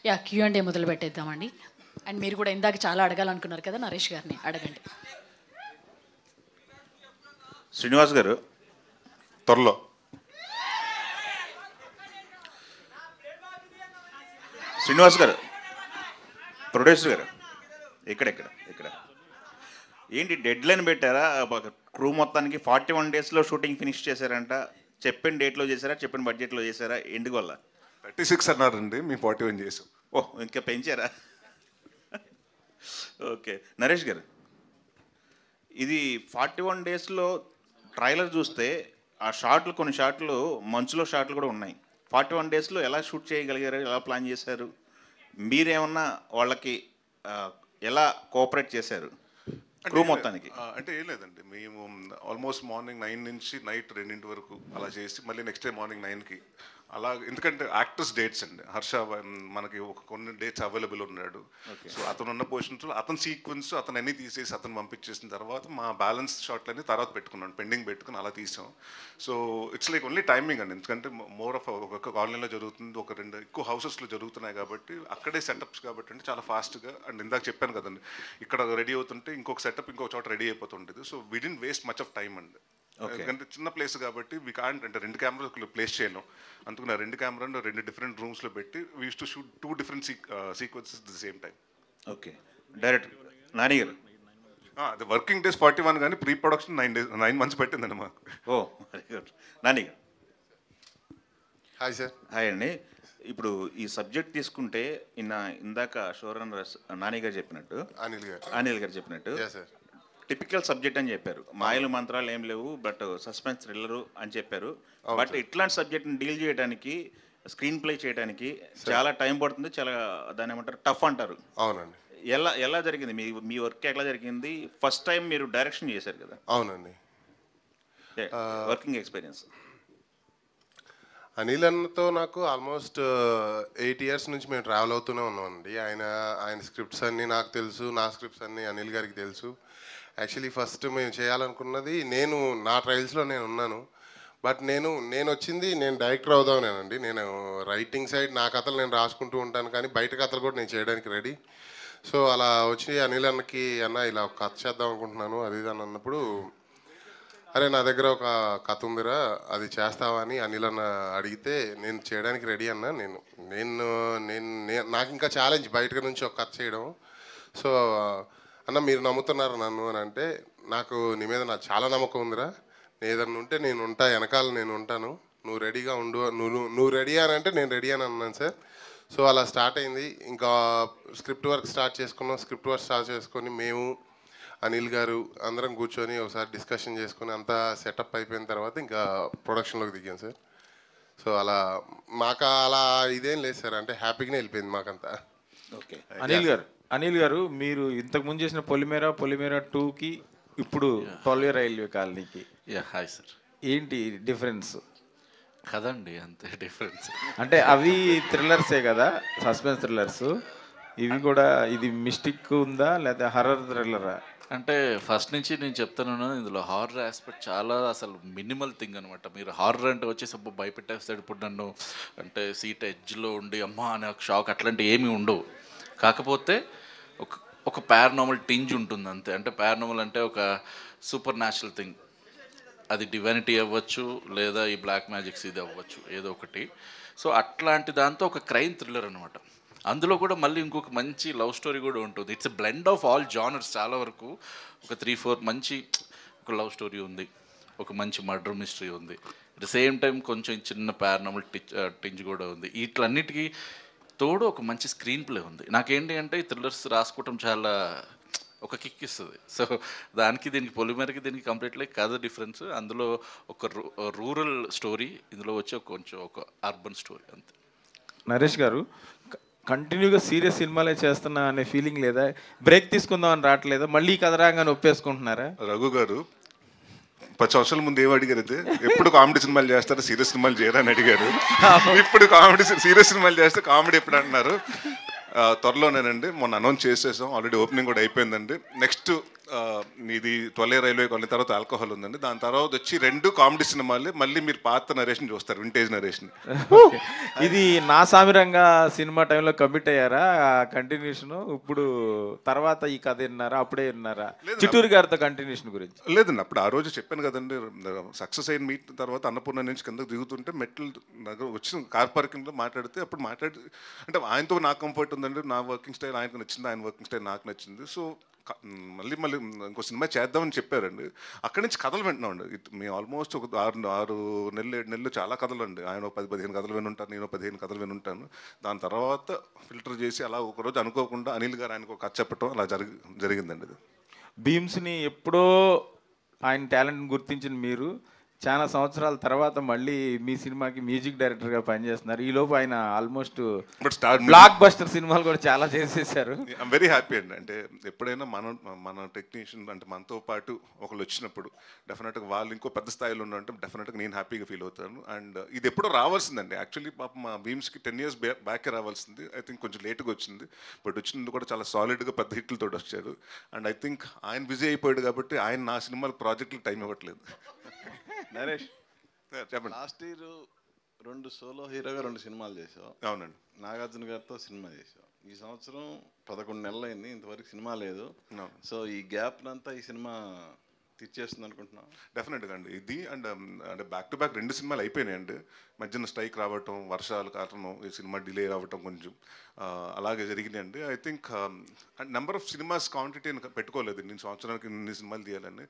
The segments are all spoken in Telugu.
యా Q&A మొదలు పెట్టేద్దామండి. అండ్ మీరు కూడా ఇందాక చాలా అడగాలనుకున్నారు కదా, నరేష్ గారిని అడగండి. శ్రీనివాస్ గారు త్వరలో శ్రీనివాస్ గారు ప్రొడ్యూసర్ గారు ఇక్కడ ఏంటి డెడ్ లైన్ పెట్టారా? క్రూ మొత్తానికి 41 daysలో షూటింగ్ ఫినిష్ చేశారంట. చెప్పిన డేట్లో చేశారా, చెప్పిన బడ్జెట్లో చేశారా? ఎందుకు వల్ల 36 అన్నారండి, మీ 41 చేసాం. ఓహ్, ఇంకా పెంచారా? ఓకే. నరేష్ గారు, ఇది 41 daysలో ట్రైలర్ చూస్తే ఆ షాట్లు, కొన్ని షాట్లు మంచులో షాట్లు కూడా ఉన్నాయి. 41 daysలో ఎలా షూట్ చేయగలిగారు, ఎలా ప్లాన్ చేశారు? మీరేమన్నా వాళ్ళకి ఎలా కోఆపరేట్ చేశారు క్రూ మొత్తానికి? అంటే ఏం లేదండి, మేము ఆల్మోస్ట్ మార్నింగ్ 9 నుంచి నైట్ 2 వరకు అలా చేసి మళ్ళీ నెక్స్ట్ డే మార్నింగ్ 9కి అలా. ఎందుకంటే యాక్టర్స్ డేట్స్ అండి, హర్ష మనకి కొన్ని డేట్స్ అవైలబుల్ ఉన్నాడు. సో అతను ఉన్న పొజిషన్స్లో అతని సీక్వెన్స్ అతను అన్నీ తీసేసి అతను పంపించేసిన తర్వాత మా బ్యాలెన్స్ షాట్లన్నీ తర్వాత పెట్టుకున్నాను, పెండింగ్ పెట్టుకుని అలా తీసాం. So it's like only timing అండి, ఎందుకంటే మోర్ ఆఫ్ ఒక కాలనీలో జరుగుతుంది, ఒక 2 ఎక్కువ హౌసెస్లో జరుగుతున్నాయి కాబట్టి అక్కడే సెటప్స్ కాబట్టి అంటే చాలా ఫాస్ట్గా. అండ్ ఇందాక చెప్పాను కదండి, ఇక్కడ రెడీ అవుతుంటే ఇంకొక సెటప్ ఇంకొక చోట రెడీ అయిపోతుండేది. So we didn't waste much of time అండి, ఎందుకంటే చిన్న ప్లేస్ కాబట్టి వి కాంట్, అంటే 2 కెమెరాలు ప్లేస్ చేయను. అందుకని 2 కెమెరాలు 2 డిఫరెంట్ రూమ్స్లో పెట్టి we use to shoot 2 different sequences the same time. Okay. Direct Nani గారు, అది వర్కింగ్ డేస్ 41 కానీ ప్రీ ప్రొడక్షన్ 9 months పట్టిందండి మాకు. ఓ వెరీ గుడ్. నాని గారు. Hi sir. హాయ్ అండి. ఇప్పుడు ఈ సబ్జెక్ట్ తీసుకుంటే ఇందాక షోరన్నర్ నాని గారు చెప్పినట్టు, అనిల్ గారు చెప్పినట్టు టిపికల్ సబ్జెక్ట్ అని చెప్పారు. మాయలు మంత్రాలు ఏం లేవు, బట్ సస్పెన్స్ థ్రిల్లరు అని చెప్పారు. బట్ ఇట్లాంటి సబ్జెక్ట్ని డీల్ చేయడానికి, స్క్రీన్ ప్లే చేయడానికి చాలా టైం పడుతుంది, చాలా దాని ఏమంటారు టఫ్ అంటారు. అవునండి. ఎలా జరిగింది మీ వర్క్, ఎట్లా జరిగింది? ఫస్ట్ టైం మీరు డైరెక్షన్ చేశారు కదా? అవునండి. Working experience. అనిల్ అన్నతో నాకు ఆల్మోస్ట్ 8 years నుంచి మేము ట్రావెల్ అవుతూనే ఉన్నామండి. ఆయన స్క్రిప్ట్స్ అన్నీ నాకు తెలుసు, నా స్క్రిప్ట్స్ అన్నీ అనిల్ గారికి తెలుసు. యాక్చువల్లీ ఫస్ట్ మేము చేయాలనుకున్నది, నా ట్రయల్స్లో నేను ఉన్నాను, బట్ నేను వచ్చింది నేను డైరెక్టర్ అవుదామనేనండి. నేను రైటింగ్ సైడ్ నా కథలు నేను రాసుకుంటూ ఉంటాను, కానీ బయట కథలు కూడా నేను చేయడానికి రెడీ. సో అలా వచ్చి అనిల్ అన్నకి, అన్న ఇలా ఒక కథ చేద్దాం అనుకుంటున్నాను అది ఇది అని అన్నప్పుడు, అరే నా దగ్గర ఒక కథ ఉందిరా, అది చేస్తావా అని అనిల్ అన్న అడిగితే, నేను చేయడానికి రెడీ అన్న, నాకు ఇంకా ఛాలెంజ్ బయట నుంచి ఒక కథ చేయడం. సో అన్న మీరు నమ్ముతున్నారు నన్ను అని అంటే, నాకు నీ మీద నాకు చాలా నమ్మకం ఉందిరా, ఏదన్నా ఉంటే నేను ఉంటా, వెనకాల నేను ఉంటాను, నువ్వు రెడీగా ఉండు, నువ్వు రెడీ అని అంటే నేను రెడీ అని అన్నాను సార్. సో అలా స్టార్ట్ అయింది. ఇంకా స్క్రిప్ట్ వర్క్ స్టార్ట్ చేసుకొని మేము అనిల్ గారు అందరం కూర్చొని ఒకసారి డిస్కషన్ చేసుకొని అంతా సెటప్ అయిపోయిన తర్వాత ఇంకా ప్రొడక్షన్లోకి దిగాం సార్. సో అలా మాకు అలా ఇదేం లేదు సార్, అంటే హ్యాపీగానే వెళ్ళిపోయింది మాకంతా. ఓకే. అనిల్ గారు మీరు ఇంతకుముందు చేసిన పొలిమేరా 2కి ఇప్పుడు తొలి రైల్వే కాలనీకి హాయ్ సార్, ఏంటి డిఫరెన్స్? కదండి అంతే డిఫరెన్స్. అంటే అవి థ్రిల్లర్సే కదా, సస్పెన్స్ థ్రిల్లర్స్, ఇవి కూడా ఇది మిస్టిక్ ఉందా లేదా హర్రర్ థ్రిల్లరా? అంటే ఫస్ట్ నుంచి నేను చెప్తాను, ఇందులో హారర్ ఆస్పెక్ట్ చాలా అసలు మినిమల్ థింగ్ అనమాట. మీరు హారర్ అంటే వచ్చేసి భయపెట్టేస్తాడు ఇప్పుడు నన్ను, అంటే సీట్ ఎడ్జ్లో ఉండి అమ్మా అనే ఒక షాక్ అట్లాంటివి ఏమీ ఉండవు. కాకపోతే ఒక పారానార్మల్ టింజ్ ఉంటుంది అంతే. అంటే పారానార్మల్ అంటే ఒక సూపర్ న్యాచురల్ థింగ్, అది డివైనిటీ అవ్వచ్చు లేదా ఈ బ్లాక్ మ్యాజిక్స్ ఇది అవ్వచ్చు, ఏదో ఒకటి. సో అట్లాంటి దాంతో ఒక క్రైమ్ థ్రిల్లర్ అనమాట. అందులో కూడా మళ్ళీ ఇంకొక మంచి లవ్ స్టోరీ కూడా ఉంటుంది. It's a blend of all genres. చాలా వరకు ఒక 3-4 మంచి ఒక లవ్ స్టోరీ ఉంది, ఒక మంచి మర్డర్ మిస్టరీ ఉంది, అట్ ద సేమ్ టైం కొంచెం చిన్న పారానార్మల్ టింజ్ కూడా ఉంది. వీటన్నిటికీ తోడు ఒక మంచి స్క్రీన్ ప్లే ఉంది. నాకేంటి అంటే ఈ థ్రిల్లర్స్ రాసుకోవటం చాలా ఒక కిక్ ఇస్తుంది. సో దానికి దీనికి పొలిమేరకి దీనికి కంప్లీట్లీ కథ డిఫరెన్స్. అందులో ఒక రూరల్ స్టోరీ, ఇందులో వచ్చి కొంచెం ఒక అర్బన్ స్టోరీ అంతే. నరేష్ గారు, కంటిన్యూగా సీరియస్ సినిమాలే చేస్తున్నా అనే ఫీలింగ్ లేదా? బ్రేక్ తీసుకుందాం అని రావట్లేదా? మళ్ళీ కథ రాగానే ఒప్పేసుకుంటున్నారా? రఘు గారు 10 సంవత్సరాల ముందు ఏం అడిగారు అయితే ఎప్పుడు కామెడీ సినిమాలు చేస్తారు సీరియస్ సినిమాలు చేయరా అని అడిగారు. ఇప్పుడు సీరియస్ సినిమాలు చేస్తే కామెడీ ఎప్పుడు అంటున్నారు. త్వరలోనేనండి, మొన్న అనౌన్స్ చేసేసాం, ఆల్రెడీ ఓపెనింగ్ కూడా అయిపోయిందండి. నెక్స్ట్ ఇది 12 రైల్వే కాలనీ తర్వాత ఆల్కహాల్ ఉందండి. దాని తర్వాత వచ్చి 2 కామెడీ సినిమాలే. మళ్ళీ మీరు పాత నరేషన్ చూస్తారు, వింటేజ్ నరేషన్. ఇది నా సామిరంగా సినిమా టైంలో కమిట్ అయ్యారా కంటిన్యూషన్? ఇప్పుడు తర్వాత ఈ కథ విన్నారా, అప్పుడే విన్నారా చిట్టూరు గారితో కంటిన్యూషన్ గురించి? లేదండి, అప్పుడు ఆ రోజు చెప్పాను కదండి, సక్సెస్ అయిన మీట్ తర్వాత అన్నపూర్ణ నుంచి కిందకు దిగుతుంటే మెట్ల దగ్గర వచ్చి కార్ పార్కింగ్లో మాట్లాడితే అప్పుడు అంటే ఆయనతో నాకు కంఫర్ట్ ఉందండి, నా వర్కింగ్ స్టైల్ ఆయనకు నచ్చింది, ఆయన వర్కింగ్ స్టైల్ నాకు నచ్చింది. సో మళ్ళీ ఇంకో సినిమా చేద్దామని చెప్పారండి. అక్కడి నుంచి కథలు వింటున్నామండి. మేము ఆల్మోస్ట్ ఒక 6 నెలలు 7 నెలలు చాలా కథలు అండి. ఆయన 10-15 కథలు వినుంటాను, నేను 15 కథలు వినుంటాను. దాని తర్వాత ఫిల్టర్ చేసి అలా ఒకరోజు అనుకోకుండా అనిల్ గారు ఆయనకు ఒక కథ చెప్పటం అలా జరిగిందండి. ఇది భీమ్స్ని ఎప్పుడో ఆయన టాలెంట్ని గుర్తించిన మీరు చాలా సంవత్సరాల తర్వాత మళ్ళీ మీ సినిమాకి మ్యూజిక్ డైరెక్టర్గా పనిచేస్తున్నారు. ఈ లోపు ఆయన ఆల్మోస్ట్ బ్లాక్ బస్టర్ సినిమాలు కూడా చాలా చేసేసారు. ఐఎమ్ వెరీ హ్యాపీ అండి. అంటే ఎప్పుడైనా మన టెక్నీషియన్ అంటే మనతో పాటు ఒకళ్ళు వచ్చినప్పుడు డెఫినెట్గా వాళ్ళు ఇంకో పెద్ద స్థాయిలో ఉన్నంటే డెఫినెట్గా నేను హ్యాపీగా ఫీల్ అవుతాను. అండ్ ఇది ఎప్పుడో రావాల్సిందండి. యాక్చువల్లీ పాప మా భీమ్స్కి 10 years బ్యాకే రావాల్సింది. ఐ థింక్ కొంచెం లేట్గా వచ్చింది. బట్ వచ్చింది కూడా చాలా సాలిడ్గా పెద్ద హిట్లతో వచ్చారు. అండ్ ఐ థింక్ ఆయన బిజీ అయిపోయాడు కాబట్టి ఆయన నా సినిమాల ప్రాజెక్టులకు టైం ఇవ్వట్లేదు. నరేష్, చెప్పండి. లాస్ట్ ఇయర్ 2 సోలో హీరోగా 2 సినిమాలు చేసావు. అవునండి. నాగార్జున గారితో సినిమా చేసావు. ఈ సంవత్సరం 11 నెలలు అయింది, ఇంతవరకు సినిమా లేదు. సో ఈ గ్యాప్ అంతా ఈ సినిమా తీర్చేస్తుంది అనుకుంటున్నాం. డెఫినెట్గా అండి. ఇది అండ్ అంటే బ్యాక్ టు బ్యాక్ 2 సినిమాలు అయిపోయినాయండి. మధ్యన స్ట్రైక్ రావటం, వర్షాలు కారణం ఈ సినిమా డిలే రావటం కొంచెం అలాగే జరిగినాయండి. I think number of cinemas quantity పెట్టుకోలేదు. నేను సంవత్సరానికి ఇన్ని సినిమాలు తీయాలని.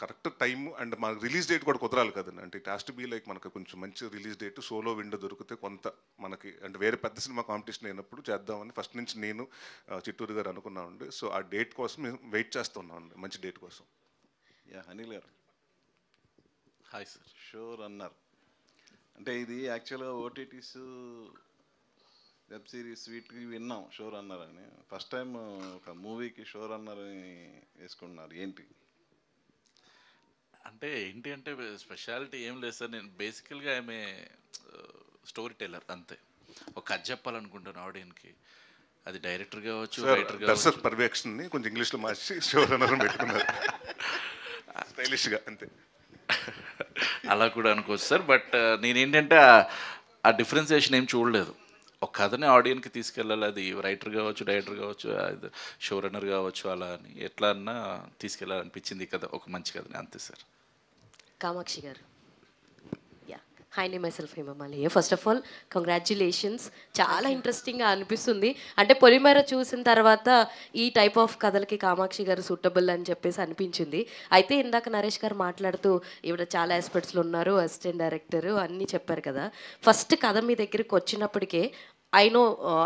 కరెక్ట్ టైం అండ్ మనకు రిలీజ్ డేట్ కూడా కుదరాలి కదండి. అంటే it has to be like మనకు కొంచెం మంచి రిలీజ్ డేట్, సోలో విండో దొరికితే కొంత మనకి అంటే వేరే పెద్ద సినిమా కాంపిటీషన్ అయినప్పుడు చేద్దామని ఫస్ట్ నుంచి నేను చిట్టూరు గారు అనుకున్నామండి. సో ఆ డేట్ కోసం మేము వెయిట్ చేస్తున్నామండి, మంచి డేట్ కోసం. అనిల్ గారు, హాయ్ సార్. షో రన్నర్ అంటే ఇది యాక్చువల్గా ఓటీటీస్ వెబ్ సిరీస్ వీటికి విన్నాం షో రన్నర్ అని. ఫస్ట్ టైం ఒక మూవీకి షో రన్నర్ అని వేసుకుంటున్నారు, ఏంటి? అంటే ఏంటి అంటే స్పెషాలిటీ ఏం లేదు సార్. నేను బేసికల్గా ఆమె స్టోరీ టెల్లర్ అంతే. ఒక కథ చెప్పాలనుకుంటాను ఆడియన్కి. అది డైరెక్టర్ కావచ్చు, రైటర్ కావచ్చు. పర్యవేక్షణని కొంచెం ఇంగ్లీష్లో మార్చి షో రన్నర్ పెట్టుకున్నారు స్టైలిష్గా, అంతే. అలా కూడా అనుకోవచ్చు సార్. బట్ నేనేంటంటే ఆ డిఫరెన్సియేషన్ ఏం చూడలేదు. ఒక కథని ఆడియన్కి తీసుకెళ్ళాలి, అది రైటర్ కావచ్చు, డైరెక్టర్ కావచ్చు, షో రన్నర్ కావచ్చు, అలా అని ఎట్లా అన్నా తీసుకెళ్ళాలనిపించింది కథ, ఒక మంచి కథని, అంతే సార్. కామాక్షి గారు, హాయ్ నే myself Hemamalia. First of all congratulations, చాలా ఇంట్రెస్టింగ్గా అనిపిస్తుంది. అంటే పొలిమేర చూసిన తర్వాత ఈ టైప్ ఆఫ్ కథలకి కామాక్షి గారు సూటబుల్ అని చెప్పేసి అనిపించింది. అయితే ఇందాక నరేష్ గారు మాట్లాడుతూ ఈవిడ చాలా ఆస్పెక్ట్స్లో ఉన్నారు, అసిస్టెంట్ డైరెక్టర్ అన్నీ చెప్పారు కదా. ఫస్ట్ కథ మీ దగ్గరికి వచ్చినప్పటికే ఐ నో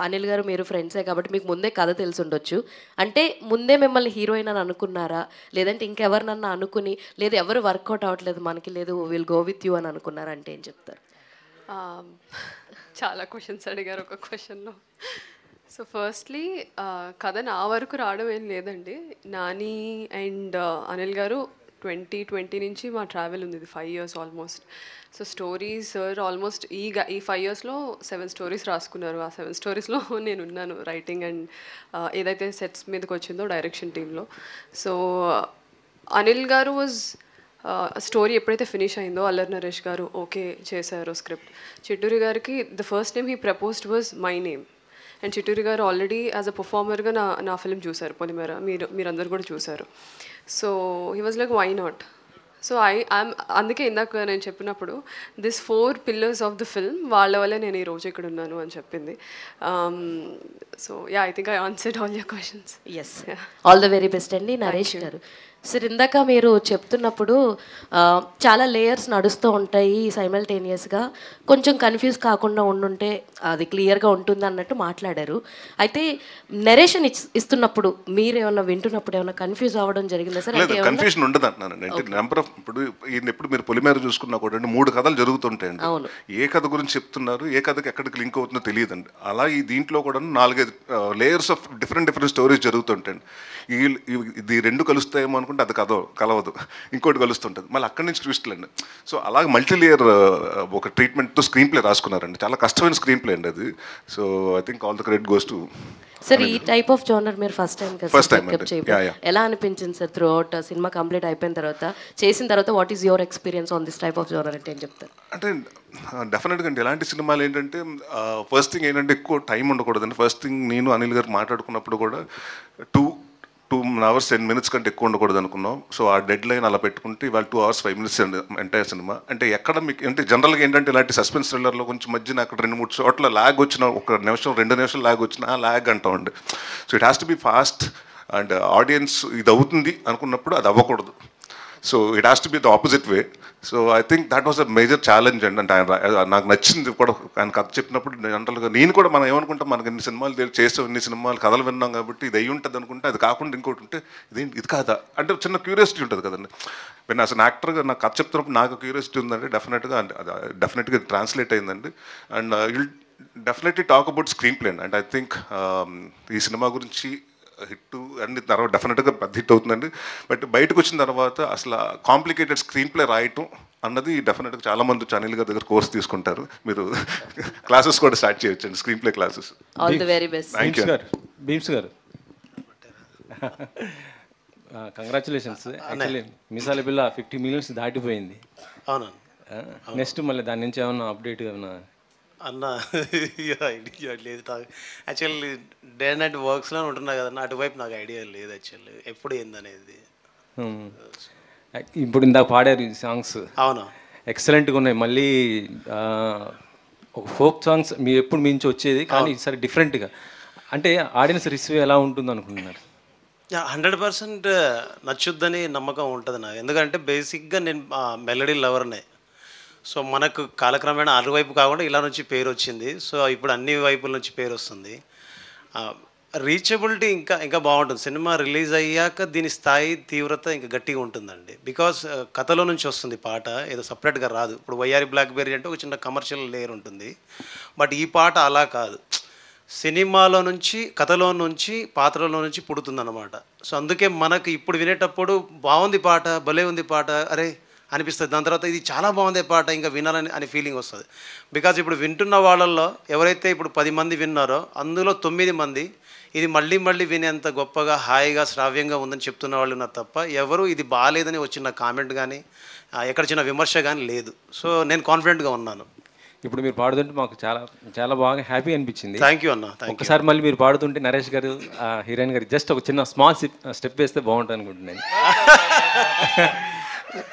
అనిల్ గారు మీరు ఫ్రెండ్సే కాబట్టి మీకు ముందే కథ తెలిసి ఉండొచ్చు. అంటే ముందే మిమ్మల్ని హీరోయిన్ అని అనుకున్నారా, లేదంటే ఇంకెవరినన్నా అనుకుని, లేదు ఎవరు వర్కౌట్ అవ్వట్లేదు మనకి, లేదు విల్ గో విత్ యూ అని అనుకున్నారా? అంటే ఏం చెప్తారు? చాలా క్వశ్చన్స్ అడిగారు ఒక క్వశ్చన్లో. సో ఫస్ట్లీ కథ నా వరకు రావడం ఏం లేదండి. నాని అండ్ అనిల్ గారు 2020 నుంచి మా ట్రావెల్ ఉంది, ఇది 5 years almost. So stories sir almost ఈ 5 yearsలో 7 stories రాసుకున్నారు. ఆ 7 storiesలో నేను ఉన్నాను రైటింగ్ అండ్ ఏదైతే సెట్స్ మీదకి వచ్చిందో డైరెక్షన్ టీంలో. సో అనిల్ గారు వాజ్ స్టోరీ ఎప్పుడైతే ఫినిష్ అయిందో అల్లరి నరేష్ గారు ఓకే చేశారు స్క్రిప్ట్. చిట్టూరి గారికి the first name he proposed was my name. And Chitturi గారు ఆల్రెడీ యాజ్ అ పర్ఫార్మర్గా నా ఫిల్మ్ చూశారు పొలిమేర, మీరందరూ కూడా చూశారు. So he was like why not. So అందుకే ఇందాక నేను చెప్పినప్పుడు this 4 pillars of the film వాళ్ళ వల్లే నేను ఈరోజు ఇక్కడ ఉన్నాను అని చెప్పింది. So I think I answered all your questions. Yes, all the very best అండి. నరేష్ గారు, సార్ ఇందాక మీరు చెప్తున్నప్పుడు చాలా లేయర్స్ నడుస్తూ ఉంటాయి సైమల్టేనియస్గా, కొంచెం కన్ఫ్యూజ్ కాకుండా ఉండుంటే అది క్లియర్గా ఉంటుంది అన్నట్టు మాట్లాడారు. అయితే నరేషన్ ఇస్తున్నప్పుడు మీరు ఏమన్నా వింటున్నప్పుడు ఏమన్నా కన్ఫ్యూజ్ అవ్వడం జరిగిందా సార్? కన్ఫ్యూజన్ ఉండదు అంటున్నాను. అంటే నెంబర్ ఆఫ్ ఇప్పుడు మీరు పొలిమేర చూసుకున్నా కూడా 3 కథలు జరుగుతుంటాయండి. అవును, ఏ కథ గురించి చెప్తున్నారు, ఏ కథకి ఎక్కడికి లింక్ అవుతుందో తెలియదండి. అలా ఈ దీంట్లో కూడా 4-5 లేయర్స్ ఆఫ్ డిఫరెంట్ స్టోరీస్ జరుగుతుంటాయండి. ఇది 2 కలుస్తాయేమో అనుకుంటే అనుకుంటే అది కలవదు, ఇంకోటి కలుస్తుంటుంది, మళ్ళీ అక్కడి నుంచి ట్విస్ట్లు అండి. సో అలాగే మల్టీలేయర్ ఒక ట్రీట్మెంట్తో స్క్రీన్ ప్లే రాసుకున్నారండి. చాలా కష్టమైన స్క్రీన్ ప్లే అండి అది. So I think all the credit goes to. Sir ఈ టైప్ ఆఫ్ జోనర్ మీరు ఫస్ట్ టైం ఎలా అనిపించింది sir through out cinema complete అయిపోయిన తర్వాత చేసిన తర్వాత what is your experience on this type of genre అంటే ఏం చెప్తారు? అంటే డెఫినెట్గా అండి ఇలాంటి సినిమాలు ఏంటంటే ఫస్ట్ థింగ్ ఏంటంటే ఎక్కువ టైం ఉండకూడదండి. ఫస్ట్ థింగ్ నేను అనిల్ గారు మాట్లాడుకున్నప్పుడు కూడా 2 hours 10 minutes కంటే ఎక్కువ ఉండకూడదు అనుకున్నాం. సో ఆ డెడ్ లైన్ అలా పెట్టుకుంటే ఇవాళ 2 hours 5 minutes అండి ఎంటైర్ సినిమా. అంటే ఎక్కడ మీకు అంటే జనరల్గా ఏంటంటే ఇలాంటి సస్పెన్స్ థ్రిల్లర్లో కొంచెం మధ్యన అక్కడ 2-3 చోట్ల ల్యాగ్ వచ్చిన, 1 నిమిషం 2 నిమిషాలు ల్యాగ్ వచ్చినా ల్యాగ్ అంటామండి. So it has to be fast and audience ఇది అవుతుంది అనుకున్నప్పుడు అది అవ్వకూడదు. So it has to be the opposite way. So I think that was a major challenge అండి. అంటే ఆయన నాకు నచ్చింది కూడా ఆయన కథ చెప్పినప్పుడు జనరల్గా నేను కూడా మనం ఏమనుకుంటాం, మనకి ఇన్ని సినిమాలు చేసాం, ఇన్ని సినిమాలు కథలు విన్నాం కాబట్టి ఇది అయ్యి ఉంటుంది అనుకుంటే అది కాకుండా ఇంకోటి ఉంటే ఇది కాదా అంటే చిన్న క్యూరియాసిటీ ఉంటుంది కదండి. నేను అసలు యాక్టర్గా నాకు కథ చెప్తున్నప్పుడు నాకు క్యూరియాసిటీ ఉందండి. డెఫినెట్గా ట్రాన్స్లేట్ అయిందండి. And will definitely talk about screen play and I think ఈ సినిమా గురించి హిట్ అన్ని తర్వాత డెఫినెట్గా పెద్ద హిట్ అవుతుందండి. బట్ బయటకు వచ్చిన తర్వాత అసలు కాంప్లికేటెడ్ స్క్రీన్ ప్లే రాయటం అన్నది డెఫినెట్గా చాలామంది ఛానల్ గారి దగ్గర కోర్స్ తీసుకుంటారు. మీరు క్లాసెస్ కూడా స్టార్ట్ చేయొచ్చండి, screen play classes. All the very best. Thank you Bheems గారు. కంగ్రాచులేషన్స్. యాక్చువల్లీ మిసాల బిల్ల 50 millions దాటిపోయింది. అవునా? నెక్స్ట్ మళ్ళీ దాని నుంచి ఏమన్నా అప్డేట్ ఏమన్నా అన్న? ఐడియా లేదు నాకు యాక్చువల్లీ. డే అండ్ నైట్ వర్క్స్లో ఉంటున్నా కదన్నా, అటువైపు నాకు ఐడియా లేదు యాక్చువల్లీ ఎప్పుడు ఏందనేది. ఇప్పుడు ఇందాక పాడారు ఈ సాంగ్స్. అవునా? ఎక్సలెంట్గా ఉన్నాయి. మళ్ళీ ఒక ఫోక్ సాంగ్స్ మీ ఎప్పుడు మించి వచ్చేది కానీ ఈసారి డిఫరెంట్గా. అంటే ఆడియన్స్ రిసీవ్ ఎలా ఉంటుంది అనుకుంటున్నారు? 100% నచ్చుద్దని నమ్మకం ఉంటుంది నాకు. ఎందుకంటే బేసిక్గా నేను మెలడీ లవర్నే. సో మనకు కాలక్రమేణా అటువైపు కాకుండా ఇలా నుంచి పేరు వచ్చింది. సో ఇప్పుడు అన్ని వైపుల నుంచి పేరు వస్తుంది. రీచబిలిటీ ఇంకా బాగుంటుంది. సినిమా రిలీజ్ అయ్యాక దీని స్థాయి తీవ్రత ఇంకా గట్టిగా ఉంటుందండి. బికాస్ కథలో నుంచి వస్తుంది పాట, ఏదో సపరేట్గా రాదు. ఇప్పుడు వయ్యారి బ్లాక్బెర్రీ అంటే ఒక చిన్న కమర్షియల్ లేయర్ ఉంటుంది. బట్ ఈ పాట అలా కాదు, సినిమాలో నుంచి, కథలో నుంచి, పాత్రలో నుంచి పుడుతుందన్నమాట. సో అందుకే మనకు ఇప్పుడు వినేటప్పుడు బాగుంది పాట, భలే ఉంది పాట, అరే అనిపిస్తుంది. దాని తర్వాత ఇది చాలా బాగుంది పాట, ఇంకా వినాలని అనే ఫీలింగ్ వస్తుంది. బికాజ్ ఇప్పుడు వింటున్న వాళ్ళల్లో ఎవరైతే ఇప్పుడు 10 మంది విన్నారో అందులో 9 మంది ఇది మళ్ళీ మళ్ళీ వినేంత గొప్పగా, హాయిగా, శ్రావ్యంగా ఉందని చెప్తున్న వాళ్ళు ఉన్నారు తప్ప ఎవరు ఇది బాగాలేదని వచ్చిన కామెంట్ కానీ ఎక్కడ చిన్న విమర్శ కానీ లేదు. సో నేను కాన్ఫిడెంట్గా ఉన్నాను. ఇప్పుడు మీరు పాడుతుంటే మాకు చాలా చాలా బాగా హ్యాపీ అనిపించింది. థ్యాంక్ యూ అన్న. ఒకసారి మళ్ళీ మీరు పాడుతుంటే నరేష్ గారు, హీరోయిన్ గారు జస్ట్ ఒక చిన్న స్మాల్ స్టెప్ వేస్తే బాగుంటుంది అనుకుంటున్నాను.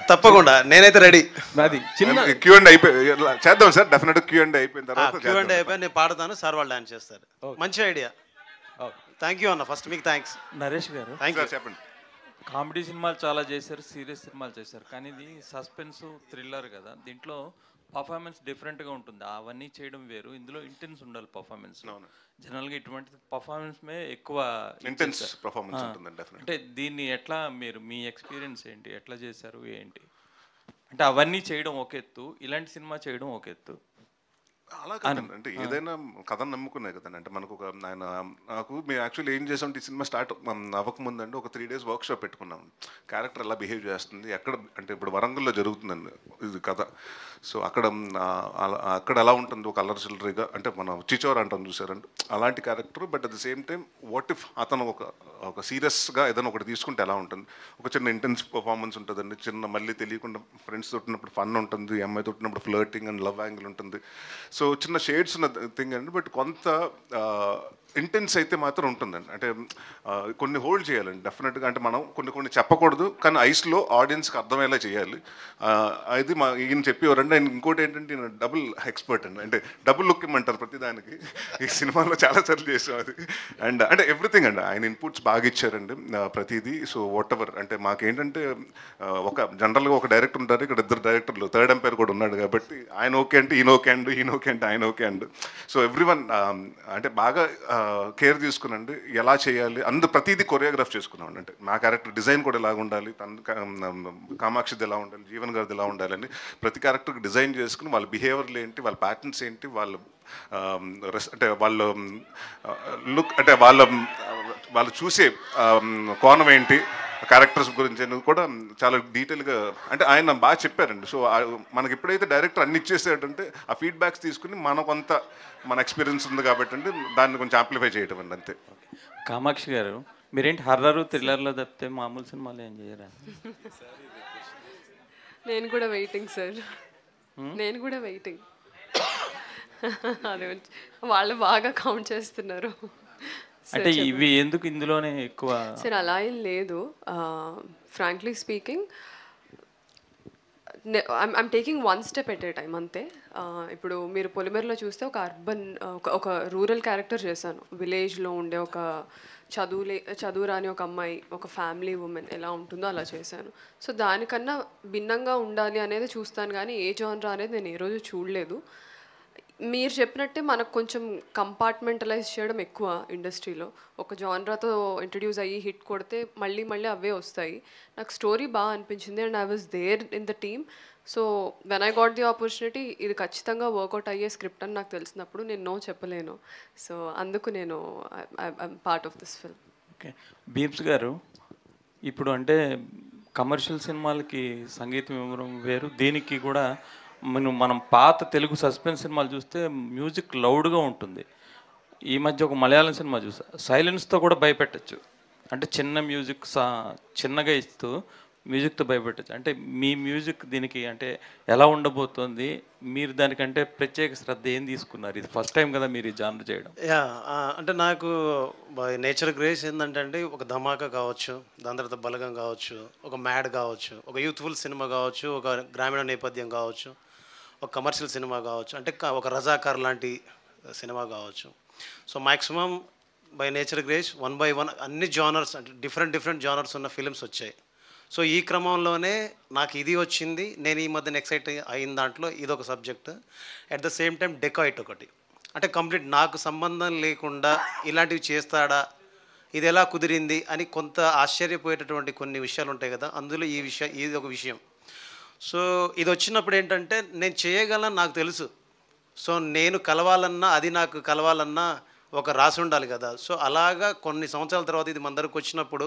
తప్పకుండా, నేనైతే రెడీ. అది చిన్న Q&A చేద్దాం సార్. డెఫినెట్ Q&A అయిపోయిన తర్వాత Q&A అయిపోయి నేను పాడతాను, సార్ వాళ్ళు డాన్స్ చేస్తారు. మంచి ఐడియా. థ్యాంక్ యూ అన్న. ఫస్ట్ మీకు థ్యాంక్స్. నరేష్ గారు, థ్యాంక్ యూ. చెప్పండి. కామెడీ సినిమాలు చాలా చేశారు, సీరియస్ సినిమాలు చేశారు, కానీ ఇది సస్పెన్స్ థ్రిల్లర్ కదా. దీంట్లో పర్ఫార్మెన్స్ డిఫరెంట్గా ఉంటుంది. అవన్నీ చేయడం వేరు, ఇందులో ఇంటెన్స్ ఉండాలి పర్ఫార్మెన్స్. జనరల్గా ఇటువంటి పర్ఫార్మెన్స్ మే ఎక్కువ ఇంటెన్స్ పర్ఫార్మెన్స్ ఉంటుందండి డెఫినెట్. అంటే దీన్ని ఎట్లా మీరు మీ ఎక్స్పీరియన్స్ ఏంటి, ఎట్లా చేశారు ఏంటి? అంటే అవన్నీ చేయడం ఒక ఎత్తు, ఇలాంటి సినిమా చేయడం ఒక ఎత్తు. అలా కాదండి, అంటే ఏదైనా కథను నమ్ముకునే కదండి. అంటే మనకు ఒక నాకు మేము యాక్చువల్లీ ఏం చేసామంటే ఈ సినిమా స్టార్ట్ అవ్వకముందండి ఒక 3 days వర్క్షాప్ పెట్టుకున్నాం. క్యారెక్టర్ ఎలా బిహేవ్ చేస్తుంది, ఎక్కడ అంటే ఇప్పుడు వరంగల్లో జరుగుతుందండి ఇది కథ. సో అక్కడ ఎలా ఉంటుంది ఒక అల్లరి చిల్లరిగా, అంటే మనం చిచోర్ అంటాం చూసారంటే అలాంటి character. But at the same time what if అతను ఒక సీరియస్గా ఏదైనా ఒకటి తీసుకుంటే ఎలా ఉంటుంది. ఒక చిన్న ఇంటెన్స్ పర్ఫార్మెన్స్ ఉంటుందండి, చిన్న మళ్ళీ తెలియకుండా ఫ్రెండ్స్ తోటినప్పుడు ఫన్ ఉంటుంది, అమ్మాయి తోటినప్పుడు ఫ్లర్టింగ్ అండ్ లవ్ యాంగిల్ ఉంటుంది. సో చిన్న షేడ్స్ ఉన్న థింగ్ అండి. బట్ కొంత ఇంటెన్స్ అయితే మాత్రం ఉంటుందండి. అంటే కొన్ని హోల్డ్ చేయాలండి డెఫినెట్గా. అంటే మనం కొన్ని చెప్పకూడదు, కానీ ఐస్లో ఆడియన్స్కి అర్థమయ్యేలా చేయాలి. అది ఈయన చెప్పేవారండి. ఆయన ఇంకోటి ఏంటంటే ఈయన డబుల్ ఎక్స్పర్ట్ అండి. అంటే డబుల్ లుక్ ఇమ్మంటారు ప్రతిదానికి. ఈ సినిమాలో చాలా సార్లు చేసాం అది. అండ్ అంటే ఎవ్రీథింగ్ అండి, ఆయన ఇన్పుట్స్ బాగా ఇచ్చారండి ప్రతిదీ. సో వాట్ ఎవర్ అంటే మాకేంటంటే జనరల్గా ఒక డైరెక్టర్ ఉంటారు, ఇక్కడ 2 డైరెక్టర్లు, థర్డ్ ఎంపైర్ కూడా ఉన్నాడు కాబట్టి ఆయన ఓకే అంటే ఈయన ఓకే అండ్, ఈయన ఓకే అంటే ఆయన ఓకే అండ్. సో ఎవ్రీవన్ అంటే బాగా కేర్ తీసుకునండి ఎలా చేయాలి అందరూ ప్రతిదీ కొరియోగ్రాఫ్ చేసుకున్నామండి. అంటే మా క్యారెక్టర్ డిజైన్ కూడా ఎలా ఉండాలి, కామాక్షిది ఎలా ఉండాలి, జీవన్ గారిది ఎలా ఉండాలని ప్రతి క్యారెక్టర్కి డిజైన్ చేసుకుని వాళ్ళ బిహేవియర్లు ఏంటి, వాళ్ళ ప్యాటర్న్స్ ఏంటి, వాళ్ళ అంటే వాళ్ళు లుక్ అంటే వాళ్ళు చూసే కోణం ఏంటి, క్యారెక్టర్స్ గురించి అనేది కూడా చాలా డీటెయిల్గా అంటే ఆయన బాగా చెప్పారండి. సో మనకి ఎప్పుడైతే డైరెక్టర్ అన్ని ఇచ్చేసాడంటే ఆ ఫీడ్బ్యాక్స్ తీసుకుని మనకొంత మన ఎక్స్పీరియన్స్ ఉంది కాబట్టి అంటే దాన్ని కొంచెం ఆంప్లిఫై చేయటం అండి అంతే. కామాక్షి గారు, మీరేంటి హర్రర్ థ్రిల్లర్లో తప్పితే మామూలు సినిమాలు ఏం చేయరా? నేను కూడా వెయిటింగ్ సార్, నేను కూడా వెయిటింగ్. అదే వాళ్ళు బాగా కౌంట్ చేస్తున్నారు. అంటే ఇవి ఎందుకు ఇందులోనే ఎక్కువ? సార్ అలా ఏం లేదు. Frankly speaking I'm taking one step at a time అంతే. ఇప్పుడు మీరు పొలిమేరలో చూస్తే ఒక అర్బన్ ఒక రూరల్ క్యారెక్టర్ చేశాను. విలేజ్లో ఉండే ఒక చదువు రాని ఒక అమ్మాయి, ఒక ఫ్యామిలీ ఉమెన్ ఎలా ఉంటుందో అలా చేశాను. సో దానికన్నా భిన్నంగా ఉండాలి అనేది చూస్తాను, కానీ ఏ జానరా అనేది నేను ఏ రోజు చూడలేదు. మీరు చెప్పినట్టే మనకు కొంచెం కంపార్ట్మెంటలైజ్ చేయడం ఎక్కువ ఇండస్ట్రీలో. ఒక జానరాతో ఇంట్రడ్యూస్ అయ్యి హిట్ కొడితే మళ్ళీ మళ్ళీ అవే వస్తాయి. నాకు స్టోరీ బాగా అనిపించింది and I was there in the team. So when I got the opportunity, ఇది ఖచ్చితంగా వర్కౌట్ అయ్యే స్క్రిప్ట్ అని నాకు తెలిసినప్పుడు నేను నో చెప్పలేను. సో అందుకు నేను I'm part of this film. Okay, Bheems గారు, ఇప్పుడు అంటే కమర్షియల్ సినిమాలకి సంగీతం ఇవ్వడం వేరు, దీనికి కూడా మనం పాత తెలుగు సస్పెన్స్ సినిమాలు చూస్తే మ్యూజిక్ లౌడ్గా ఉంటుంది. ఈ మధ్య ఒక మలయాళం సినిమా చూసా, సైలెన్స్తో కూడా భయపెట్టచ్చు. అంటే చిన్న మ్యూజిక్ చిన్నగా ఇస్తూ మ్యూజిక్తో భయపెట్టచ్చు. అంటే మీ మ్యూజిక్ దీనికి అంటే ఎలా ఉండబోతుంది? మీరు దానికంటే ప్రత్యేక శ్రద్ధ ఏం తీసుకున్నారు? ఇది ఫస్ట్ టైం కదా మీరు ఈ జానర్ చేయడం. అంటే నాకు బై నేచర్ గ్రేస్ ఏంటంటే అండి, ఒక ధమాకా కావచ్చు, దాని తర్వాత బలగం కావచ్చు, ఒక మ్యాడ్ కావచ్చు, ఒక యూత్ఫుల్ సినిమా కావచ్చు, ఒక గ్రామీణ నేపథ్యం కావచ్చు, ఒక కమర్షియల్ సినిమా కావచ్చు, అంటే ఒక రజాకార్ లాంటి సినిమా కావచ్చు. So maximum by nature grace 1 by 1 అన్ని జానర్స్, అంటే డిఫరెంట్ జానర్స్ ఉన్న ఫిలిమ్స్ వచ్చాయి. సో ఈ క్రమంలోనే నాకు ఇది వచ్చింది. నేను ఈ మధ్యన ఎక్సైట్ అయిన దాంట్లో ఇదొక subject. At the same time dacoit ఒకటి, అంటే కంప్లీట్ నాకు సంబంధం లేకుండా ఇలాంటివి చేస్తాడా, ఇది ఎలా కుదిరింది అని కొంత ఆశ్చర్యపోయేటటువంటి కొన్ని విషయాలు ఉంటాయి కదా, అందులో ఇది ఒక విషయం. సో ఇది వచ్చినప్పుడు ఏంటంటే నేను చేయగలను నాకు తెలుసు. సో నేను కలవాలన్నా, అది నాకు కలవాలన్నా ఒక రాసి ఉండాలి కదా. సో అలాగా కొన్ని సంవత్సరాల తర్వాత ఇది మన దగ్గరకు వచ్చినప్పుడు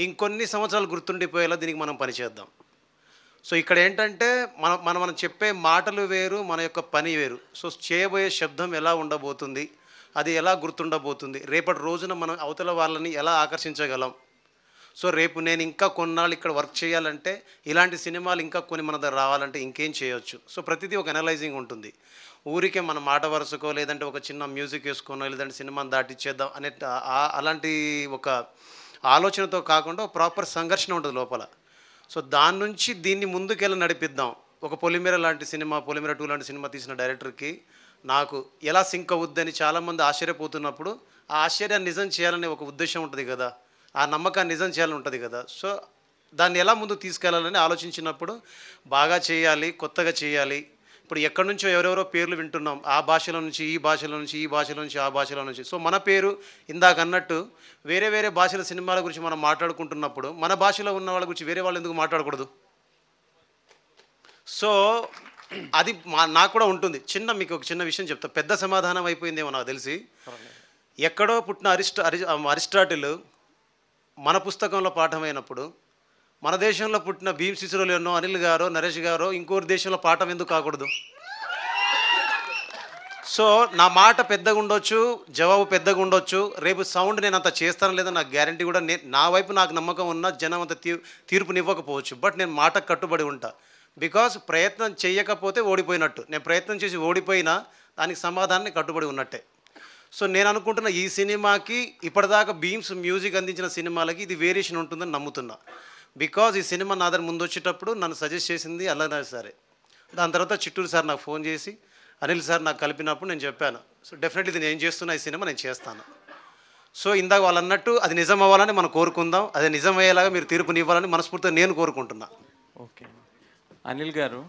ఇంకొన్ని సంవత్సరాలు గుర్తుండిపోయేలా దీనికి మనం పనిచేద్దాం. సో ఇక్కడ ఏంటంటే మనం చెప్పే మాటలు వేరు, మన యొక్క పని వేరు. సో చేయబోయే శబ్దం ఎలా ఉండబోతుంది, అది ఎలా గుర్తుండబోతుంది, రేపటి రోజున మనం అవతల వాళ్ళని ఎలా ఆకర్షించగలం. సో రేపు నేను ఇంకా కొన్నాళ్ళు ఇక్కడ వర్క్ చేయాలంటే, ఇలాంటి సినిమాలు ఇంకా కొన్ని మన దగ్గర రావాలంటే ఇంకేం చేయొచ్చు. సో ప్రతిదీ ఒక అనలైజింగ్ ఉంటుంది. ఊరికే మన మాట వరుసకో, లేదంటే ఒక చిన్న మ్యూజిక్ వేసుకోనో, లేదంటే సినిమాని దాటిచ్చేద్దాం అనే అలాంటి ఒక ఆలోచనతో కాకుండా ఒక ప్రాపర్ సంఘర్షణ ఉంటుంది లోపల. సో దాని నుంచి దీన్ని ముందుకెళ్ళి నడిపిద్దాం. ఒక పొలిమేర లాంటి సినిమా, పొలిమేర 2 లాంటి సినిమా తీసిన డైరెక్టర్కి నాకు ఎలా సింక్ అవుద్దని చాలామంది ఆశ్చర్యపోతున్నప్పుడు, ఆ ఆశ్చర్యాన్ని నిజం చేయాలనే ఒక ఉద్దేశం ఉంటుంది కదా, ఆ నమ్మకాన్ని నిజం చేయాలని ఉంటుంది కదా. సో దాన్ని ఎలా ముందుకు తీసుకెళ్లాలని ఆలోచించినప్పుడు బాగా చేయాలి, కొత్తగా చేయాలి. ఇప్పుడు ఎక్కడి నుంచో ఎవరెవరో పేర్లు వింటున్నాం, ఆ భాషలో నుంచి ఈ భాషలో నుంచి, ఈ భాషలో నుంచి ఆ భాషలో నుంచి. సో మన పేరు ఇందాక అన్నట్టు వేరే భాషల సినిమాల గురించి మనం మాట్లాడుకుంటున్నప్పుడు మన భాషలో ఉన్న వాళ్ళ గురించి వేరే వాళ్ళు ఎందుకు మాట్లాడకూడదు? సో అది నాకు కూడా ఉంటుంది. మీకు ఒక చిన్న విషయం చెప్తా, పెద్ద సమాధానం అయిపోయిందేమో నాకు తెలిసి. ఎక్కడో పుట్టిన అరిస్టాటిల్ మన పుస్తకంలో పాఠమైనప్పుడు, మన దేశంలో పుట్టిన భీమ్ సిసిరోలియనో, అనిల్ గారో, నరేష్ గారో ఇంకోటి దేశంలో పాఠం ఎందుకు కాకూడదు? సో నా మాట పెద్దగా ఉండొచ్చు, జవాబు పెద్దగా ఉండొచ్చు, రేపు సౌండ్ నేను అంత చేస్తాను లేదా నాకు గ్యారంటీ కూడా నా వైపు నాకు నమ్మకం ఉన్న జనం అంత తీర్పునివ్వకపోవచ్చు. బట్ నేను మాటకు కట్టుబడి ఉంటా. బికాస్ ప్రయత్నం చేయకపోతే ఓడిపోయినట్టు. నేను ప్రయత్నం చేసి ఓడిపోయినా దానికి సమాధానాన్ని కట్టుబడి ఉన్నట్టే. సో నేను అనుకుంటున్న ఈ సినిమాకి ఇప్పటిదాకా బీమ్స్ మ్యూజిక్ అందించిన సినిమాలకి ఇది వేరియేషన్ ఉంటుందని నమ్ముతున్నా. బికాజ్ ఈ సినిమా నా దగ్గర ముందు వచ్చేటప్పుడు నన్ను సజెస్ట్ చేసింది అల్లరి సారే. దాని తర్వాత చిట్టూరు సార్ నాకు ఫోన్ చేసి, అనిల్ సార్ నాకు కలిపినప్పుడు నేను చెప్పాను, సో డెఫినెట్లీ ఇది నేను చేస్తున్న ఈ సినిమా నేను చేస్తాను. సో ఇందాక వాళ్ళు అన్నట్టు అది నిజం అవ్వాలని మనం కోరుకుందాం, అది నిజం అయ్యేలాగా మీరు తీర్పునివ్వాలని మనస్ఫూర్తిగా నేను కోరుకుంటున్నా. ఓకే, అనిల్ గారు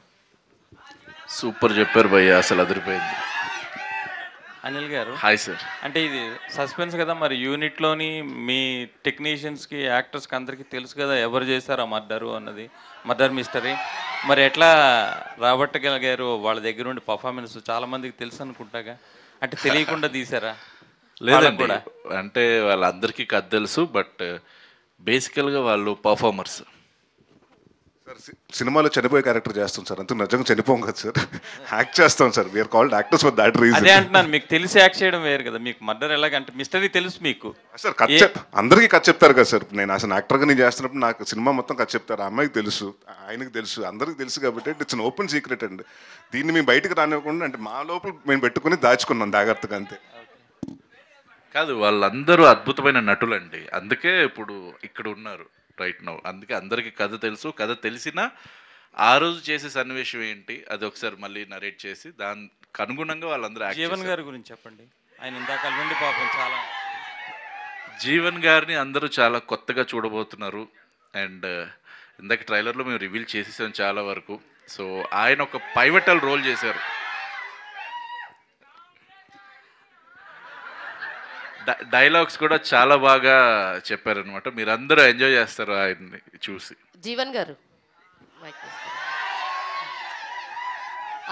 సూపర్ చెప్పారు భయ్య, అసలు అదిరిపోయింది. అనిల్ గారు, హాయ్ సార్. అంటే ఇది సస్పెన్స్ కదా, మరి యూనిట్లోని మీ టెక్నీషియన్స్కి, యాక్టర్స్కి అందరికీ తెలుసు కదా ఎవరు చేశారు ఆ మర్డర్ మిస్టరీ. మరి ఎట్లా రాబట్టగలిగారు? వాళ్ళ దగ్గర ఉండి పర్ఫార్మెన్స్ చాలామందికి తెలుసు అనుకుంటాగా, అంటే తెలియకుండా తీసారా? లేదండి, అంటే వాళ్ళందరికీ కథ తెలుసు. బట్ బేసికల్గా వాళ్ళు పర్ఫార్మర్స్. సార్ సినిమాలో చనిపోయే క్యారెక్టర్ చేస్తాం సార్, అంతే నిజంగా చనిపోం కదా సార్, యాక్ట్ చేస్తాం sir. We're called actors for that reason. అదే అంటున్నాను, మీకు తెలిసి యాక్ట్ చేయడం వేరు కదా, మీకు మర్డర్ ఎలాగంటే మిస్టరీ తెలుసు మీకు సార్. అందరికీ కథ చెప్తారు కదా సార్. నేను అసలు యాక్టర్గా నేను చేస్తున్నప్పుడు నాకు సినిమా మొత్తం కథ చెప్తారు. అమ్మాయికి తెలుసు, ఆయనకి తెలుసు, అందరికీ తెలుసు కాబట్టి ఇట్స్ అన్ ఓపెన్ సీక్రెట్ అండి. దీన్ని మేము బయటకు రానివ్వకుండా అంటే మా లోపల మేము పెట్టుకుని దాచుకున్నాం జాగ్రత్తగా, అంతే. కాదు, వాళ్ళందరూ అద్భుతమైన నటులండి, అందుకే ఇప్పుడు ఇక్కడ ఉన్నారు రైట్ నౌ. అందుకే అందరికీ కథ తెలుసు. కథ తెలిసినా ఆ రోజు చేసే సన్నివేశం ఏంటి అది ఒకసారి మళ్ళీ నరేట్ చేసి దానికి అనుగుణంగా వాళ్ళందరూ జీవన్ గారి గురించి చెప్పండి. ఆయన ఇందాక నుండి పాపం చాలా జీవన్ గారిని అందరూ చాలా కొత్తగా చూడబోతున్నారు. అండ్ ఇందాక ట్రైలర్లో మేము రివీల్ చేసేసాం చాలా వరకు. సో ఆయన ఒక పైవటల్ రోల్ చేశారు. డైలాగ్స్ కూడా చాలా బాగా చెప్పారనమాట. మీరందరూ ఎంజాయ్ చేస్తారు ఆయన్ని చూసి. జీవన్ గారు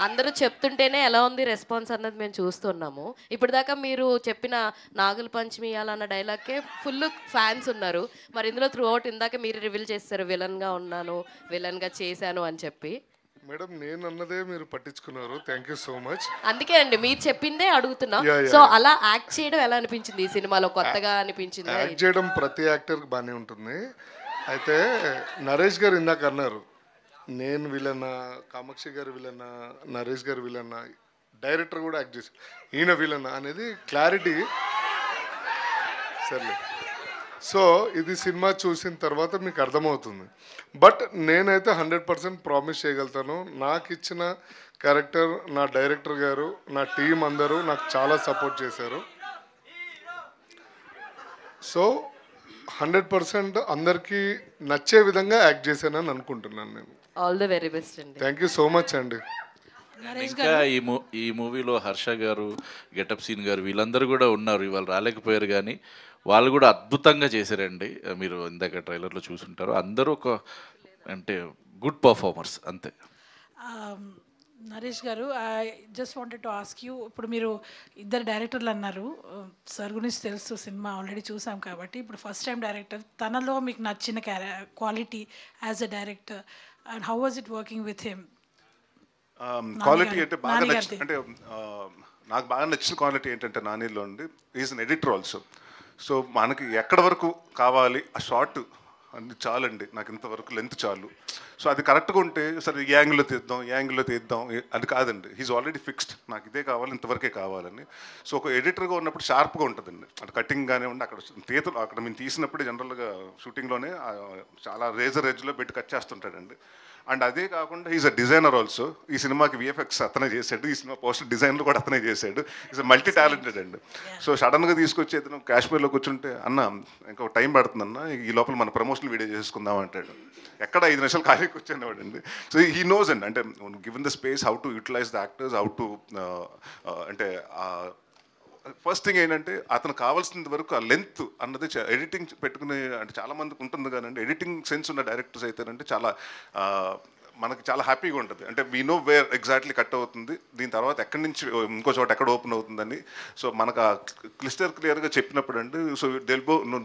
అందరూ చెప్తుంటేనే ఎలా ఉంది రెస్పాన్స్ అన్నది మేము చూస్తున్నాము. ఇప్పుడు దాకా మీరు చెప్పిన నాగుల పంచమి అన్న డైలాగ్కే ఫుల్ ఫ్యాన్స్ ఉన్నారు. మరి ఇందులో త్రూ అవుట్ ఇందాక మీరు రివీల్ చేస్తారు విలన్గా ఉన్నాను, విలన్గా చేశాను అని చెప్పి. మేడం నేను అన్నదే మీరు పట్టించుకున్నారు, థ్యాంక్ యూ సో మచ్. అందుకే అండి మీరు చెప్పిందే అడుగుతున్నాం. సో అలా యాక్ట్ చేయడం ఎలా అనిపించింది ఈ సినిమాలో? కొత్తగా అనిపించింది? యాక్ట్ చేయడం ప్రతి యాక్టర్కి బాగానే ఉంటుంది. అయితే నరేష్ గారు ఇందాక అన్నారు నేను విలన్నా, కామాక్షి గారు విలన్నా, నరేష్ గారు విలన్నా, డైరెక్టర్ కూడా యాక్ట్ చేశారు, ఈయన విలన్నా అనేది క్లారిటీ సర్లే. సో ఇది సినిమా చూసిన తర్వాత మీకు అర్థమవుతుంది. బట్ నేనైతే 100% ప్రామిస్ చేయగలుగుతాను, నాకు ఇచ్చిన క్యారెక్టర్ నా డైరెక్టర్ గారు, నా టీం అందరూ నాకు చాలా సపోర్ట్ చేశారు. సో 100% అందరికీ నచ్చే విధంగా యాక్ట్ చేశానని అనుకుంటున్నాను నేను. ఆల్ ది వెరీ బెస్ట్ అండి. థ్యాంక్ యూ సో మచ్ అండి. ఇంకా ఈ మూవీలో హర్ష గారు, గెటప్ సీన్ గారు వీళ్ళందరూ కూడా ఉన్నారు. ఇవాళ రాలేకపోయారు కానీ వాళ్ళు కూడా అద్భుతంగా చేశారండి. మీరు ఇందాక ట్రైలర్లో చూసుంటారు. అందరూ ఒక అంటే గుడ్ పర్ఫార్మర్స్ అంతే. నరేష్ గారు, I just wanted to ask you, ఇప్పుడు మీరు ఇద్దరు డైరెక్టర్లు అన్నారు. సార్ గురించి తెలుసు, సినిమా ఆల్రెడీ చూసాం కాబట్టి. ఇప్పుడు ఫస్ట్ టైం డైరెక్టర్, తనలో మీకు నచ్చిన quality as a director and how was it working with him? Quality అంటే బాగా అంటే నాకు బాగా నచ్చిన క్వాలిటీ ఏంటంటే నానిలో ఉండి is an editor also. So మనకి ఎక్కడి వరకు కావాలి ఆ షార్ట్ అన్ని చాలండి, నాకు ఇంతవరకు లెంత్ చాలు. సో అది కరెక్ట్గా ఉంటే సరే ఈ యాంగిల్లో తీద్దాం అది కాదండి. హీజ్ ఆల్రెడీ ఫిక్స్డ్, నాకు ఇదే కావాలి, ఇంతవరకే కావాలని. సో ఒక ఎడిటర్గా ఉన్నప్పుడు షార్ప్గా ఉంటుందండి. అటు కటింగ్ కానివ్వండి, అక్కడ మేము తీసినప్పుడు జనరల్గా షూటింగ్లోనే చాలా రేజర్ ఎడ్జ్లో పెట్టి కట్ చేస్తుంటాడండి. అండ్ అదే కాకుండా ఈజ్ అ డిజైనర్ ఆల్సో. ఈ సినిమాకి విఎఫ్ఎక్స్ అతనే చేశాడు, ఈ సినిమా పోస్టర్ డిజైన్లు కూడా అతనే చేశాడు. ఈజ్ మల్టీ టాలెంటెడ్ అండి. సో సడన్గా తీసుకొచ్చి ఏదైనా కాశ్మీర్లో కూర్చుంటే అన్న ఇంకా టైం పడుతుందన్న, ఈ లోపల మన ప్రమోషనల్ వీడియో చేసుకుందాం అంటాడు. ఎక్కడ 5 నిమిషాలు ఖాళీ కూర్చునేవాడు అండి. సో హీ నోస్ అండి, అంటే given the space how to utilize the actors, how to అంటే ఫస్ట్ థింగ్ ఏంటంటే అతను కావాల్సినంత వరకు ఆ లెంత్ అన్నది ఎడిటింగ్ పెట్టుకునే అంటే చాలామందికి ఉంటుంది కానండి. ఎడిటింగ్ సెన్స్ ఉన్న డైరెక్టర్స్ అయితేనంటే చాలా మనకి చాలా హ్యాపీగా ఉంటుంది. అంటే we know where exactly cut అవుతుంది, దీని తర్వాత ఎక్కడి నుంచి ఇంకో చోట ఎక్కడ ఓపెన్ అవుతుందని. సో మనకు క్లిస్టర్ క్లియర్గా చెప్పినప్పుడు అండి, so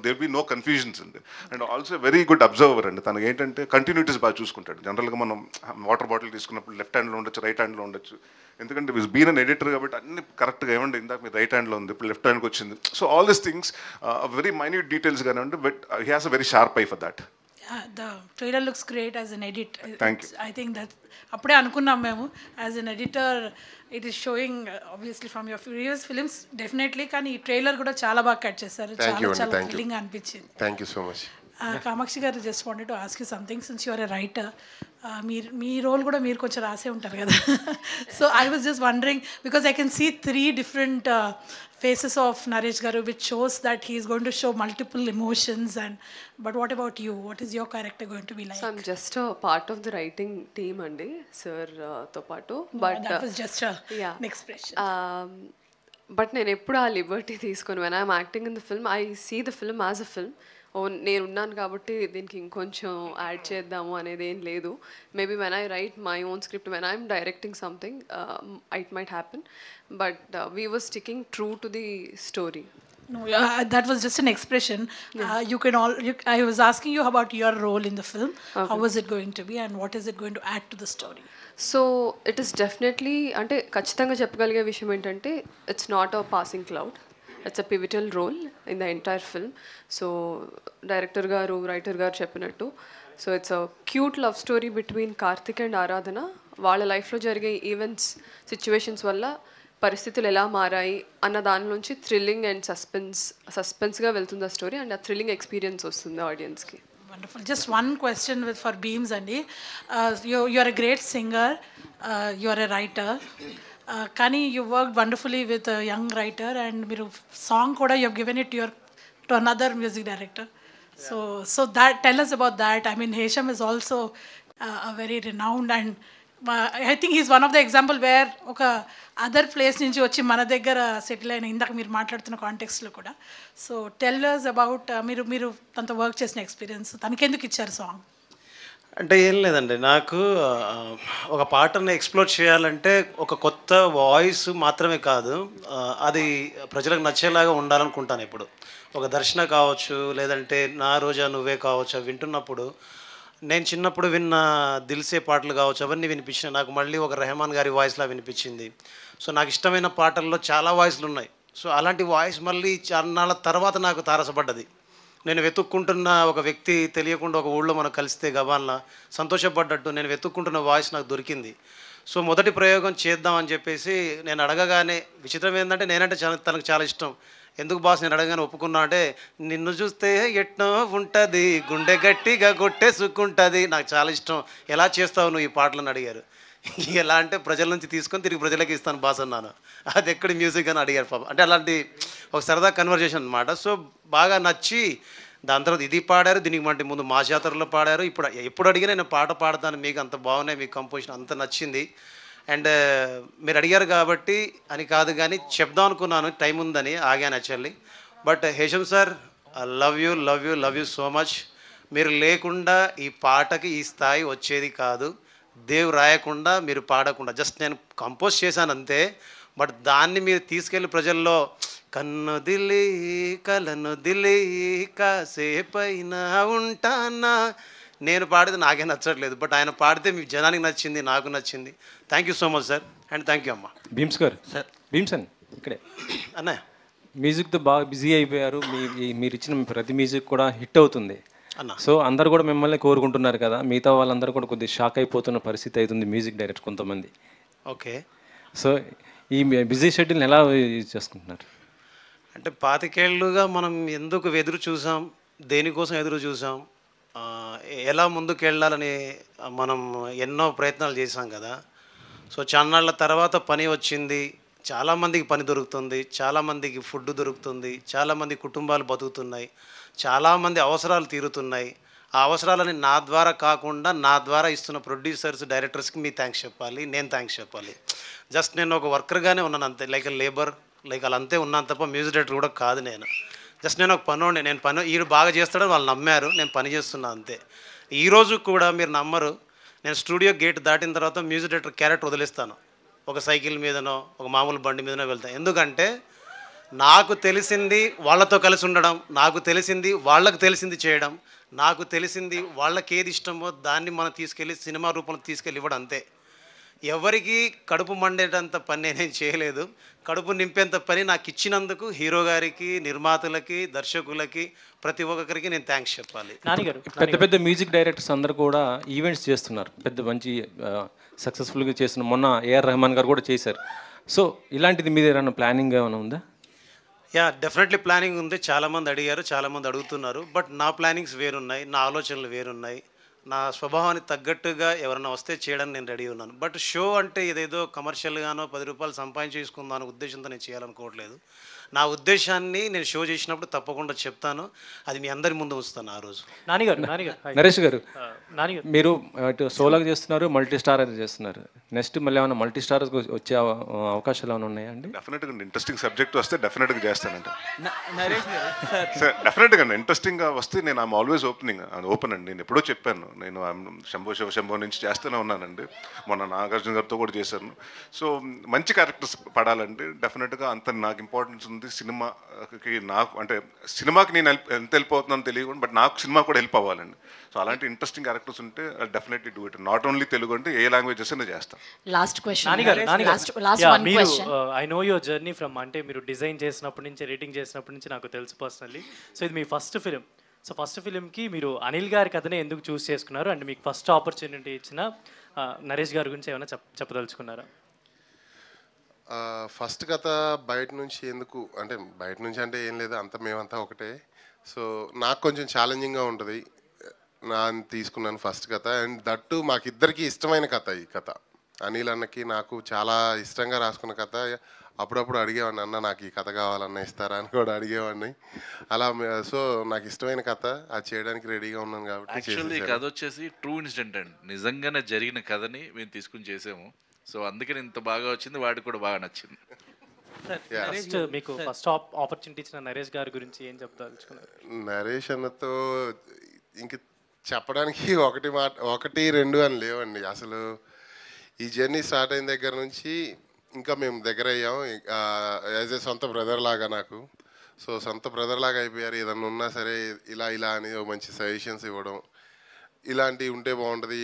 there'll be no confusions అండి. And also very good observer అండి. తనకి ఏంటంటే కంటిన్యూటీస్ బాగా చూసుకుంటాడు. జనరల్గా మనం వాటర్ బాటిల్ తీసుకున్నప్పుడు లెఫ్ట్ హ్యాండ్లో ఉండొచ్చు, రైట్ హ్యాండ్లో ఉండొచ్చు. ఎందుకంటే విజ్ బీన్ అన్ ఎడిటర్ కాబట్టి అన్ని కరెక్ట్గా ఏమండి, ఇందాక మీరు రైట్ హ్యాండ్లో ఉంది, ఇప్పుడు లెఫ్ట్ హ్యాండ్కి వచ్చింది. So all these things very minute details కానివ్వండి, but he has a very sharp eye for that. The trailer looks great as an edit. Thank you. I think that appude anukunnam memu as an editor it is showing obviously from your previous films definitely, కానీ ఈ ట్రైలర్ కూడా చాలా బాగా కట్ చేశారు, చాలా థ్రిల్లింగ్ అనిపించింది. Thank you so much. Kamakshi garu, just wanted to ask you something, since you are a writer, మీ రోల్ కూడా మీరు కొంచెం రాసే ఉంటారు కదా. So I was just wondering because I can see 3 different faces of Naresh Garu, which shows that he is going to show multiple emotions. And but what about you? What is your character going to be like? So I'm just a part of the writing team andi sir to paatu, but that was just an expression. But నేను ఎప్పుడు ఆ లిబర్టీ తీసుకొని when I'm acting in the film, I see the film as a film. నేను ఉన్నాను కాబట్టి దీనికి ఇంకొంచెం యాడ్ చేద్దాము అనేది ఏం లేదు. Maybe when I write my own script, when I'm directing something, it might happen, but we were sticking true to the story. No, that was just an expression. You can all. I was asking you about your role in the film. How was it going to be, and what is it going to add to the story? So it is definitely అంటే ఖచ్చితంగా చెప్పగలిగే విషయం ఏంటంటే it's not a passing cloud, it's a pivotal role in the entire film. So director గారు రైటర్ గారు చెప్పినట్టు so it's a cute love story between Karthik and Aradhana. వాళ్ళ లైఫ్లో జరిగే ఈవెంట్స్ సిచ్యువేషన్స్ వల్ల పరిస్థితులు ఎలా మారాయి అన్న దాని నుంచి థ్రిల్లింగ్ అండ్ సస్పెన్స్గా వెళ్తుంది ఆ స్టోరీ, అండ్ ఆ థ్రిల్లింగ్ ఎక్స్పీరియన్స్ వస్తుంది ఆడియన్స్కి. Wonderful. Just one question for Beams, Andy. You are a great singer. You are a writer. Kani, you worked wonderfully with a young writer, and మీరు song kuda you have given it to another music director. So that tell us about that. I mean, Hesham is also a very renowned, and I think he's one of the example where ఒక అదర్ ప్లేస్ నుంచి వచ్చి మన దగ్గర సెటిల్ అయిన ఇందాక మీరు మాట్లాడుతున్న కాంటెక్స్లో కూడా. సో టెల్ us అబౌట్ మీరు తనతో వర్క్ చేసిన ఎక్స్పీరియన్స్, తనకెందుకు ఇచ్చారు సాంగ్? అంటే ఏం లేదండి, నాకు ఒక పాటను ఎక్స్ప్లోర్ చేయాలంటే ఒక కొత్త వాయిస్ మాత్రమే కాదు, అది ప్రజలకు నచ్చేలాగా ఉండాలనుకుంటాను. ఇప్పుడు ఒక దర్శన కావచ్చు, లేదంటే నా రోజా నువ్వే కావచ్చు, అవి వింటున్నప్పుడు నేను చిన్నప్పుడు విన్న దిల్సే పాటలు కావచ్చు, అవన్నీ వినిపించిన నాకు మళ్ళీ ఒక రెహమాన్ గారి వాయిస్లా వినిపించింది. సో నాకు ఇష్టమైన పాటల్లో చాలా వాయిస్లు ఉన్నాయి. సో అలాంటి వాయిస్ మళ్ళీ చాన్నాళ్ళ తర్వాత నాకు తారసపడ్డది. నేను వెతుక్కుంటున్న ఒక వ్యక్తి తెలియకుండా ఒక ఊళ్ళో మనం కలిస్తే గబాన్లా సంతోషపడ్డట్టు నేను వెతుక్కుంటున్న వాయిస్ నాకు దొరికింది. సో మొదటి ప్రయోగం చేద్దామని చెప్పేసి నేను అడగగానే, విచిత్రం ఏంటంటే నేనంటే తనకు చాలా ఇష్టం. ఎందుకు బాస్ నేను అడగగానే ఒప్పుకున్నా అంటే, నిన్ను చూస్తే ఎట్నో ఉంటుంది, గుండె గట్టిగా కొట్టేసుకుంటుంది, నాకు చాలా ఇష్టం, ఎలా చేస్తావు నువ్వు ఈ పాటలను అడిగారు. ఎలా అంటే ప్రజల నుంచి తీసుకొని తిరిగి ప్రజలకి ఇస్తాను బాస్ అన్నాను. అది ఎక్కడి మ్యూజిక్ అని అడిగారు పాప. అంటే అలాంటి ఒక సరదా కన్వర్జేషన్ అనమాట. సో బాగా నచ్చి దాని తర్వాత ఇది పాడారు, దీనికి మంటే ముందు మా జాతరలో పాడారు. ఇప్పుడు ఎప్పుడు అడిగినా నేను పాట పాడతాను, మీకు అంత బాగున్నాయి, మీకు కంపోజిషన్ అంత నచ్చింది. అండ్ మీరు అడిగారు కాబట్టి అని కాదు కానీ చెప్దాం అనుకున్నాను, టైం ఉందని ఆగాను actually. But Hesham sir, love you love you love you so much. మీరు లేకుండా ఈ పాటకి ఈ స్థాయి వచ్చేది కాదు. దేవ్ రాయకుండా మీరు పాడకుండా జస్ట్ నేను కంపోజ్ చేశాను అంతే. బట్ దాన్ని మీరు తీసుకెళ్ళి ప్రజల్లో కన్ను దిలి కలను దిలి కాసేపైనా ఉంటానా, నేను పాడితే నాకే నచ్చట్లేదు, బట్ ఆయన పాడితే మీ జనానికి నచ్చింది, నాకు నచ్చింది. Thank you so much sir, and thank you అమ్మ. భీమ్స్ గారు సార్, భీమ్స్ అని ఇక్కడే అన్నయ్య మ్యూజిక్తో బాగా బిజీ అయిపోయారు. మీరు ఇచ్చిన ప్రతి మ్యూజిక్ కూడా హిట్ అవుతుంది. అన్న సో అందరు కూడా మిమ్మల్ని కోరుకుంటున్నారు కదా, మిగతా వాళ్ళందరూ కూడా కొద్దిగా షాక్ అయిపోతున్న పరిస్థితి అవుతుంది మ్యూజిక్ డైరెక్టర్ కొంతమంది. ఓకే, సో ఈ బిజీ షెడ్యూల్ని ఎలా యూజ్ చేసుకుంటున్నారు? అంటే 25 ఏళ్ళుగా మనం ఎందుకు ఎదురు చూసాం, దేనికోసం ఎదురు చూసాం, ఎలా ముందుకు వెళ్ళాలని మనం ఎన్నో ప్రయత్నాలు చేశాం కదా. సో చాన్నాళ్ళ తర్వాత పని వచ్చింది, చాలామందికి పని దొరుకుతుంది, చాలామందికి ఫుడ్ దొరుకుతుంది, చాలామంది కుటుంబాలు బతుకుతున్నాయి, చాలామంది అవసరాలు తీరుతున్నాయి. ఆ అవసరాలని నా ద్వారా కాకుండా నా ద్వారా ఇస్తున్న ప్రొడ్యూసర్స్, డైరెక్టర్స్కి మీ థ్యాంక్స్ చెప్పాలి, నేను థ్యాంక్స్ చెప్పాలి. జస్ట్ నేను ఒక వర్కర్గానే ఉన్నాను అంతే, లైక్ లేబర్ లైక్ అలా అంతే ఉన్నాను తప్ప మ్యూజిక్ డైరెక్టర్ కూడా కాదు నేను. జస్ట్ నేను ఒక పనోడిని, నేను పని వీడు బాగా చేస్తాడని వాళ్ళు నమ్మారు, నేను పని చేస్తున్నా అంతే. ఈరోజు కూడా మీరు నమ్మరు, నేను స్టూడియో గేట్ దాటిన తర్వాత మ్యూజిక్ డైరెక్టర్ క్యారెక్టర్ వదిలేస్తాను, ఒక సైకిల్ మీదనో ఒక మామూలు బండి మీదనో వెళ్తాను. ఎందుకంటే నాకు తెలిసింది వాళ్ళతో కలిసి ఉండడం, నాకు తెలిసింది వాళ్ళకు తెలిసింది చేయడం, నాకు తెలిసింది వాళ్ళకి ఏది ఇష్టమో దాన్ని మనం తీసుకెళ్ళి సినిమా రూపంలో తీసుకెళ్ళి ఇవ్వడం అంతే. ఎవరికి కడుపు మండేటంత పని నేనేం చేయలేదు, కడుపు నింపేంత పని నాకు ఇచ్చినందుకు హీరో గారికి, నిర్మాతలకి, దర్శకులకి, ప్రతి ఒక్కరికి నేను థ్యాంక్స్ చెప్పాలి. పెద్ద పెద్ద మ్యూజిక్ డైరెక్టర్స్ అందరూ కూడా ఈవెంట్స్ చేస్తున్నారు, పెద్ద మంచి సక్సెస్ఫుల్గా చేసిన, మొన్న ఏఆర్ రెహమాన్ గారు కూడా చేశారు. సో ఇలాంటిది మీద ఏమైనా ప్లానింగ్ ఏమైనా ఉందా? యా, డెఫినెట్లీ ప్లానింగ్ ఉంది. చాలామంది అడిగారు, చాలామంది అడుగుతున్నారు. బట్ నా ప్లానింగ్స్ వేరున్నాయి, నా ఆలోచనలు వేరున్నాయి. నా స్వభావానికి తగ్గట్టుగా ఎవరైనా వస్తే చేయడానికి నేను రెడీ ఉన్నాను. బట్ షో అంటే ఇదేదో కమర్షియల్గానో 10 రూపాయలు సంపాదించేసుకుందాం అనే ఉద్దేశంతో నేను చేయాలనుకోవట్లేదు. నా ఉద్దేశాన్ని నేను షో చేసినప్పుడు తప్పకుండా చెప్తాను, అది మీ అందరి ముందు ఉంచుతాను ఆ రోజు. నరేష్ గారు, మీరు ఇటు సోలోగా చేస్తున్నారు, మల్టీ స్టార్ చేస్తున్నారు. నెక్స్ట్ మళ్ళీ ఏమైనా మల్టీ స్టార్ వచ్చే అవకాశాలు ఏమైనా ఉన్నాయా అండి? డెఫినెట్గా ఇంట్రెస్టింగ్ సబ్జెక్ట్ వస్తే డెఫినెట్గా చేస్తానండి. సార్ డెఫినెట్గా ఇంట్రెస్టింగ్గా వస్తే నేను ఐఎమ్ ఆల్వేస్ ఓపెన్ అండి. నేను ఎప్పుడో చెప్పాను, నేను శంభో శివశంభో నుంచి చేస్తూనే ఉన్నానండి. మొన్న నాగార్జున గారితో కూడా చేశాను. సో మంచి క్యారెక్టర్స్ పడాలంటే డెఫినెట్గా అంత నాకు ఇంపార్టెన్స్ అవుతుంది సినిమాకి. నాకు అంటే సినిమాకి నేను ఎంత హెల్ప్ అవుతున్నాను తెలియకుండా, బట్ నాకు సినిమా కూడా హెల్ప్ అవ్వాలండి. సో అలాంటి ఇంట్రెస్టింగ్ క్యారెక్టర్స్ ఉంటే definitely do it. Not only Telugu అంటే ఏ లాంగ్వేజెస్ అయినా చేస్తాను. లాస్ట్ క్వశ్చన్ మీరు I know your journey from, అంటే మీరు డిజైన్ చేసినప్పటి నుంచి, ఎడిటింగ్ చేసినప్పటి నుంచి నాకు తెలుసు పర్సనల్లీ. సో ఇది మీ ఫస్ట్ ఫిలిం. సో ఫస్ట్ ఫిలింకి మీరు అనిల్ గారి కథనే ఎందుకు చూస్ చేసుకున్నారు, అండ్ మీకు ఫస్ట్ ఆపర్చునిటీ ఇచ్చిన నరేష్ గారి గురించి ఏమైనా చెప్పదలుచుకున్నారా? ఫస్ట్ కథ బయట నుంచి ఎందుకు అంటే, బయట నుంచి అంటే ఏం లేదు, అంతా మేమంతా ఒకటే. సో నాకు కొంచెం ఛాలెంజింగ్గా ఉంటుంది, నా తీసుకున్నాను ఫస్ట్ కథ. అండ్ దట్టు మాకిద్దరికి ఇష్టమైన కథ ఈ కథ. అనిల్ అన్నకి నాకు చాలా ఇష్టంగా రాసుకున్న కథ. అప్పుడప్పుడు అడిగేవాడిని, అన్న నాకు ఈ కథ కావాలన్న ఇస్తారా అని కూడా అడిగేవాడిని. అలా సో నాకు ఇష్టమైన కథ, అది చేయడానికి రెడీగా ఉన్నాను కాబట్టి. యాక్చువల్లీ కథ వచ్చేసి ట్రూ ఇన్సిడెంట్ అండి, నిజంగానే జరిగిన కథని మేము తీసుకుని చేసాము. సో అందుకని ఇంత బాగా వచ్చింది, వాడికి కూడా బాగా నచ్చింది. ఫస్ట్ మీకు ఫస్ట్ ఆపర్చునిటీ ఇచ్చిన నరేష్ గారి గురించి ఏం చెప్తారు? నరేష్ అన్నతో ఇంక చెప్పడానికి ఒకటి రెండు అని లేవండి. అసలు ఈ జర్నీ స్టార్ట్ అయిన దగ్గర నుంచి ఇంకా మేము దగ్గర అయ్యాం. యాజ్ ఏ సొంత బ్రదర్ లాగా నాకు. సో సొంత బ్రదర్ లాగా అయిపోయారు. ఏదన్నా ఉన్నా సరే ఇలా అని మంచి సజెషన్స్ ఇవ్వడం, ఇలాంటివి ఉంటే బాగుంటుంది,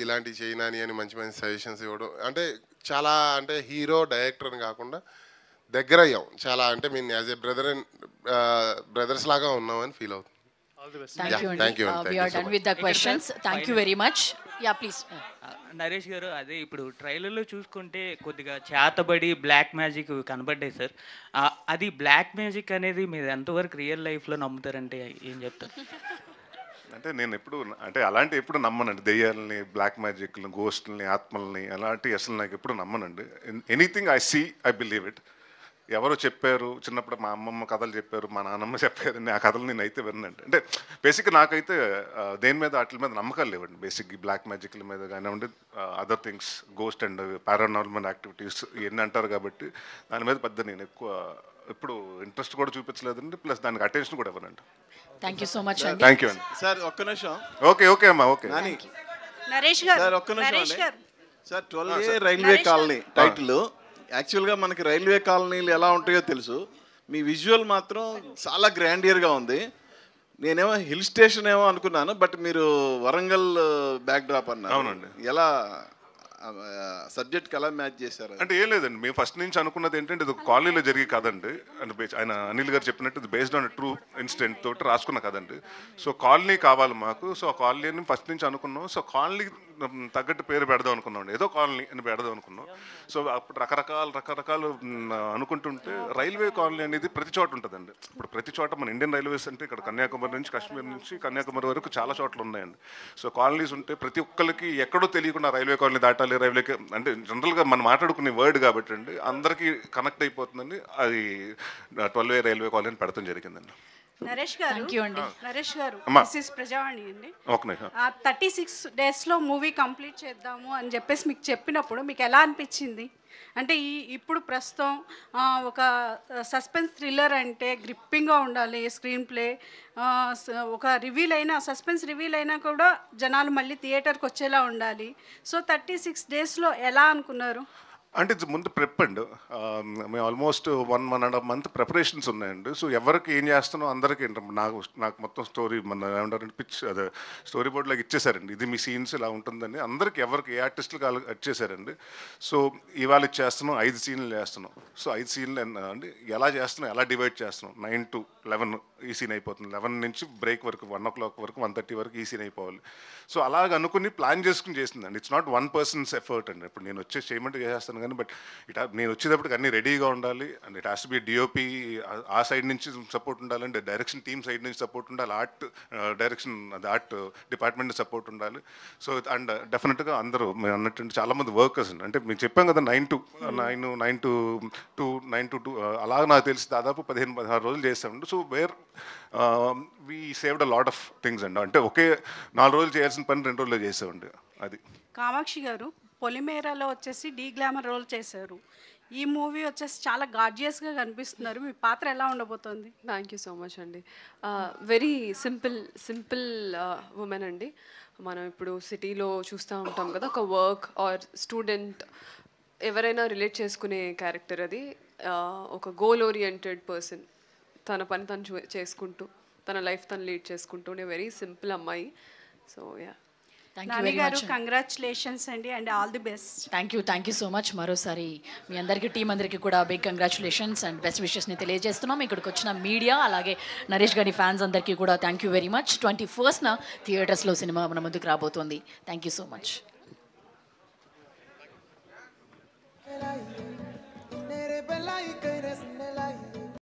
ఇలాంటివి చేయనాని అని మంచి మంచి సజెషన్స్ ఇవ్వడం. అంటే చాలా అంటే హీరో డైరెక్టర్ అని కాకుండా దగ్గర అయ్యాం చాలా. అంటే మేము యాజ్ ఏ బ్రదర్స్ లాగా ఉన్నామని ఫీల్ అవుతుంది. Thank you. We are done with the questions. Thank you very much. Yeah, please. Naresh గారు, అదే ఇప్పుడు ట్రైలర్లో చూసుకుంటే కొద్దిగా చేతబడి బ్లాక్ మ్యాజిక్ కనబడ్డాయి సార్. అది బ్లాక్ మ్యాజిక్ అనేది మీరు ఎంతవరకు రియల్ లైఫ్లో నమ్ముతారంటే ఏం చెప్తారు? అంటే నేను ఎప్పుడు అంటే అలాంటి ఎప్పుడు నమ్మనండి. దెయ్యాలని, బ్లాక్ మ్యాజిక్ని, గోస్ట్ని, ఆత్మల్ని అలాంటి అసలు నాకు ఎప్పుడు నమ్మనండి. Anything I see I believe it. ఎవరో చెప్పారు చిన్నప్పుడు, మా అమ్మమ్మ కథలు చెప్పారు, మా నాన్నమ్మ చెప్పారు, ఆ కథలు నేను అయితే వినండి. అంటే బేసిక్గా నాకైతే దేని మీద వాటి మీద నమ్మకాలు లేవండి. బేసిక్గా బ్లాక్ మ్యాజిక్ల మీద కానివ్వండి, other things, ghost and paranormal activities ఇవన్నీ అంటారు కాబట్టి దాని మీద పెద్ద నేను ఎక్కువ ఇప్పుడు ఇంట్రెస్ట్ కూడా చూపించలేదండి. ప్లస్ దానికి అటెన్షన్ కూడా ఇవ్వనండి. Thank you so much. Thank you అండి. సార్ ఒక్క నిమిషం. ఓకే అమ్మా, ఓకే. నరేష్ గారు, సార్ ఒక్క నిమిషం అండి. Sir 12A railway colony title. యాక్చువల్గా మనకి రైల్వే కాలనీలు ఎలా ఉంటాయో తెలుసు, మీ విజువల్ మాత్రం చాలా గ్రాండియర్గా ఉంది. నేనేమో హిల్ స్టేషన్ ఏమో అనుకున్నాను, బట్ మీరు వరంగల్ బ్యాక్ డ్రాప్ అన్నారు. అవునండి. ఎలా సబ్జెక్ట్కి ఎలా మ్యాచ్ చేశారు? అంటే ఏం లేదండి, మేము ఫస్ట్ నుంచి అనుకున్నది ఏంటంటే ఇది ఒక కాలనీలో జరిగే కదండి. అంటే ఆయన అనిల్ గారు చెప్పినట్టు ఇది బేస్డ్ ఆన్ ట్రూ ఇన్సిడెంట్ తోటి రాసుకున్న కదండి. సో కాలనీ కావాలి మాకు. సో ఆ కాలనీని ఫస్ట్ నుంచి అనుకున్నాం. సో కాలనీ తగ్గట్టు పేరు పెడదాం అనుకున్నాం, ఏదో కాలనీ అని పెడదాం అనుకున్నాం. సో అప్పుడు రకరకాలు అనుకుంటుంటే రైల్వే కాలనీ అనేది ప్రతి చోట ఉంటుందండి. ఇప్పుడు ప్రతి చోట మన ఇండియన్ రైల్వేస్ అంటే ఇక్కడ కన్యాకుమారి నుంచి కాశ్మీర్ నుంచి కన్యాకుమారి వరకు చాలా చోట్ల ఉన్నాయండి. సో కాలనీస్ ఉంటే ప్రతి ఒక్కరికి ఎక్కడో తెలియకుండా రైల్వే కాలనీ దాటాలి, రైల్వేకి అంటే జనరల్గా మనం మాట్లాడుకునే వర్డ్ కాబట్టి అండి అందరికీ కనెక్ట్ అయిపోతుందండి. అది 12A రైల్వే కాలనీ పెడతాం జరిగిందండి. నరేష్ గారు, దిస్ ఇస్ ప్రజావాణి అండి. 36 డేస్లో మూవీ కంప్లీట్ చేద్దాము అని చెప్పేసి మీకు చెప్పినప్పుడు మీకు ఎలా అనిపించింది? అంటే ఇప్పుడు ప్రస్తుతం ఒక సస్పెన్స్ థ్రిల్లర్ అంటే గ్రిప్పింగ్గా ఉండాలి స్క్రీన్ ప్లే. ఒక రివీల్ అయినా, సస్పెన్స్ రివీల్ అయినా కూడా జనాలు మళ్ళీ థియేటర్కి వచ్చేలా ఉండాలి. సో 36 డేస్లో ఎలా అనుకున్నారు? అంటే ముందు ప్రెప్ అండి. మేము ఆల్మోస్ట్ 1.5 month ప్రిపరేషన్స్ ఉన్నాయండి. సో ఎవరికి ఏం చేస్తున్నాం అందరికీ నాకు మొత్తం స్టోరీ మన ఏమంటారంటే పిచ్ అదే స్టోరీ బోర్డ్లోకి ఇచ్చేసారండి. ఇది మీ సీన్స్ ఇలా ఉంటుందని అందరికి ఎవరికి ఏ ఆర్టిస్టులకు ఇచ్చేసారండి. సో ఇవాళ ఇచ్చేస్తున్నాం 5 సీన్లు చేస్తున్నాం. సో 5 సీన్లు అండి ఎలా చేస్తున్నాం, ఎలా డివైడ్ చేస్తున్నాం. 9 to 11 ఈ సీన్ అయిపోతుంది. 11 నుంచి బ్రేక్ వరకు 1 o'clock వరకు 1:30 వరకు ఈ సీన్ అయిపోవాలి. సో అలాగ అనుకుని ప్లాన్ చేసుకుని చేసిందండి. It's not one persons effort అండి. ఇప్పుడు నేను వచ్చేసి చేయమంటే చేసేస్తాను కానీ బట్ నేను వచ్చేటప్పటికి అన్నీ రెడీగా ఉండాలి. And it has to be DOP ఆ సైడ్ నుంచి సపోర్ట్ ఉండాలి, అండ్ డైరెక్షన్ టీమ్ సైడ్ నుంచి సపోర్ట్ ఉండాలి, ఆర్ట్ డైరెక్షన్ అది ఆర్ట్ డిపార్ట్మెంట్ సపోర్ట్ ఉండాలి. సో అండ్ డెఫినెట్గా అందరూ మేము అన్నట్టు చాలామంది వర్కర్స్ అండి. అంటే మేము చెప్పాం కదా 9 to 2 అలా నాకు తెలిసి దాదాపు 15-16 రోజులు చేస్తామండి. So where we saved a lot of things అండి. అంటే ఒకే 4 రోజులు చేయాల్సిన పని 2 రోజుల్లో చేసామండి. అది కామాక్షి గారు పొలిమేరాలో వచ్చేసి డీ గ్లామర్ రోల్ చేశారు. ఈ మూవీ వచ్చేసి చాలా గార్జియస్గా కనిపిస్తున్నారు. మీ పాత్ర ఎలా ఉండబోతోంది? థ్యాంక్ యూ సో మచ్ అండి. వెరీ సింపుల్ ఉమెన్ అండి. మనం ఇప్పుడు సిటీలో చూస్తూ ఉంటాం కదా, ఒక వర్క్ ఆర్ స్టూడెంట్ ఎవరైనా రిలేట్ చేసుకునే క్యారెక్టర్ అది. ఒక గోల్ ఓరియంటెడ్ పర్సన్, తన పని తను చేసుకుంటూ తన లైఫ్ తను లీడ్ చేసుకుంటూ వెరీ సింపుల్ అమ్మాయి. సో యా, నాని గారు కంగ్రాచులేషన్స్ అండి and all the best. Thank you so much. మరోసారి మీ అందరికీ టీం అందరికీ కూడా బిగ్ కంగ్రాచులేషన్స్ అండ్ బెస్ట్ విషెస్ని తెలియజేస్తున్నాం. ఇక్కడికి వచ్చిన మీడియా అలాగే నరేష్ గారి ఫ్యాన్స్ అందరికీ కూడా థ్యాంక్ యూ వెరీ మచ్. 21న థియేటర్స్లో సినిమా మన ముందుకు రాబోతోంది. Thank you so much.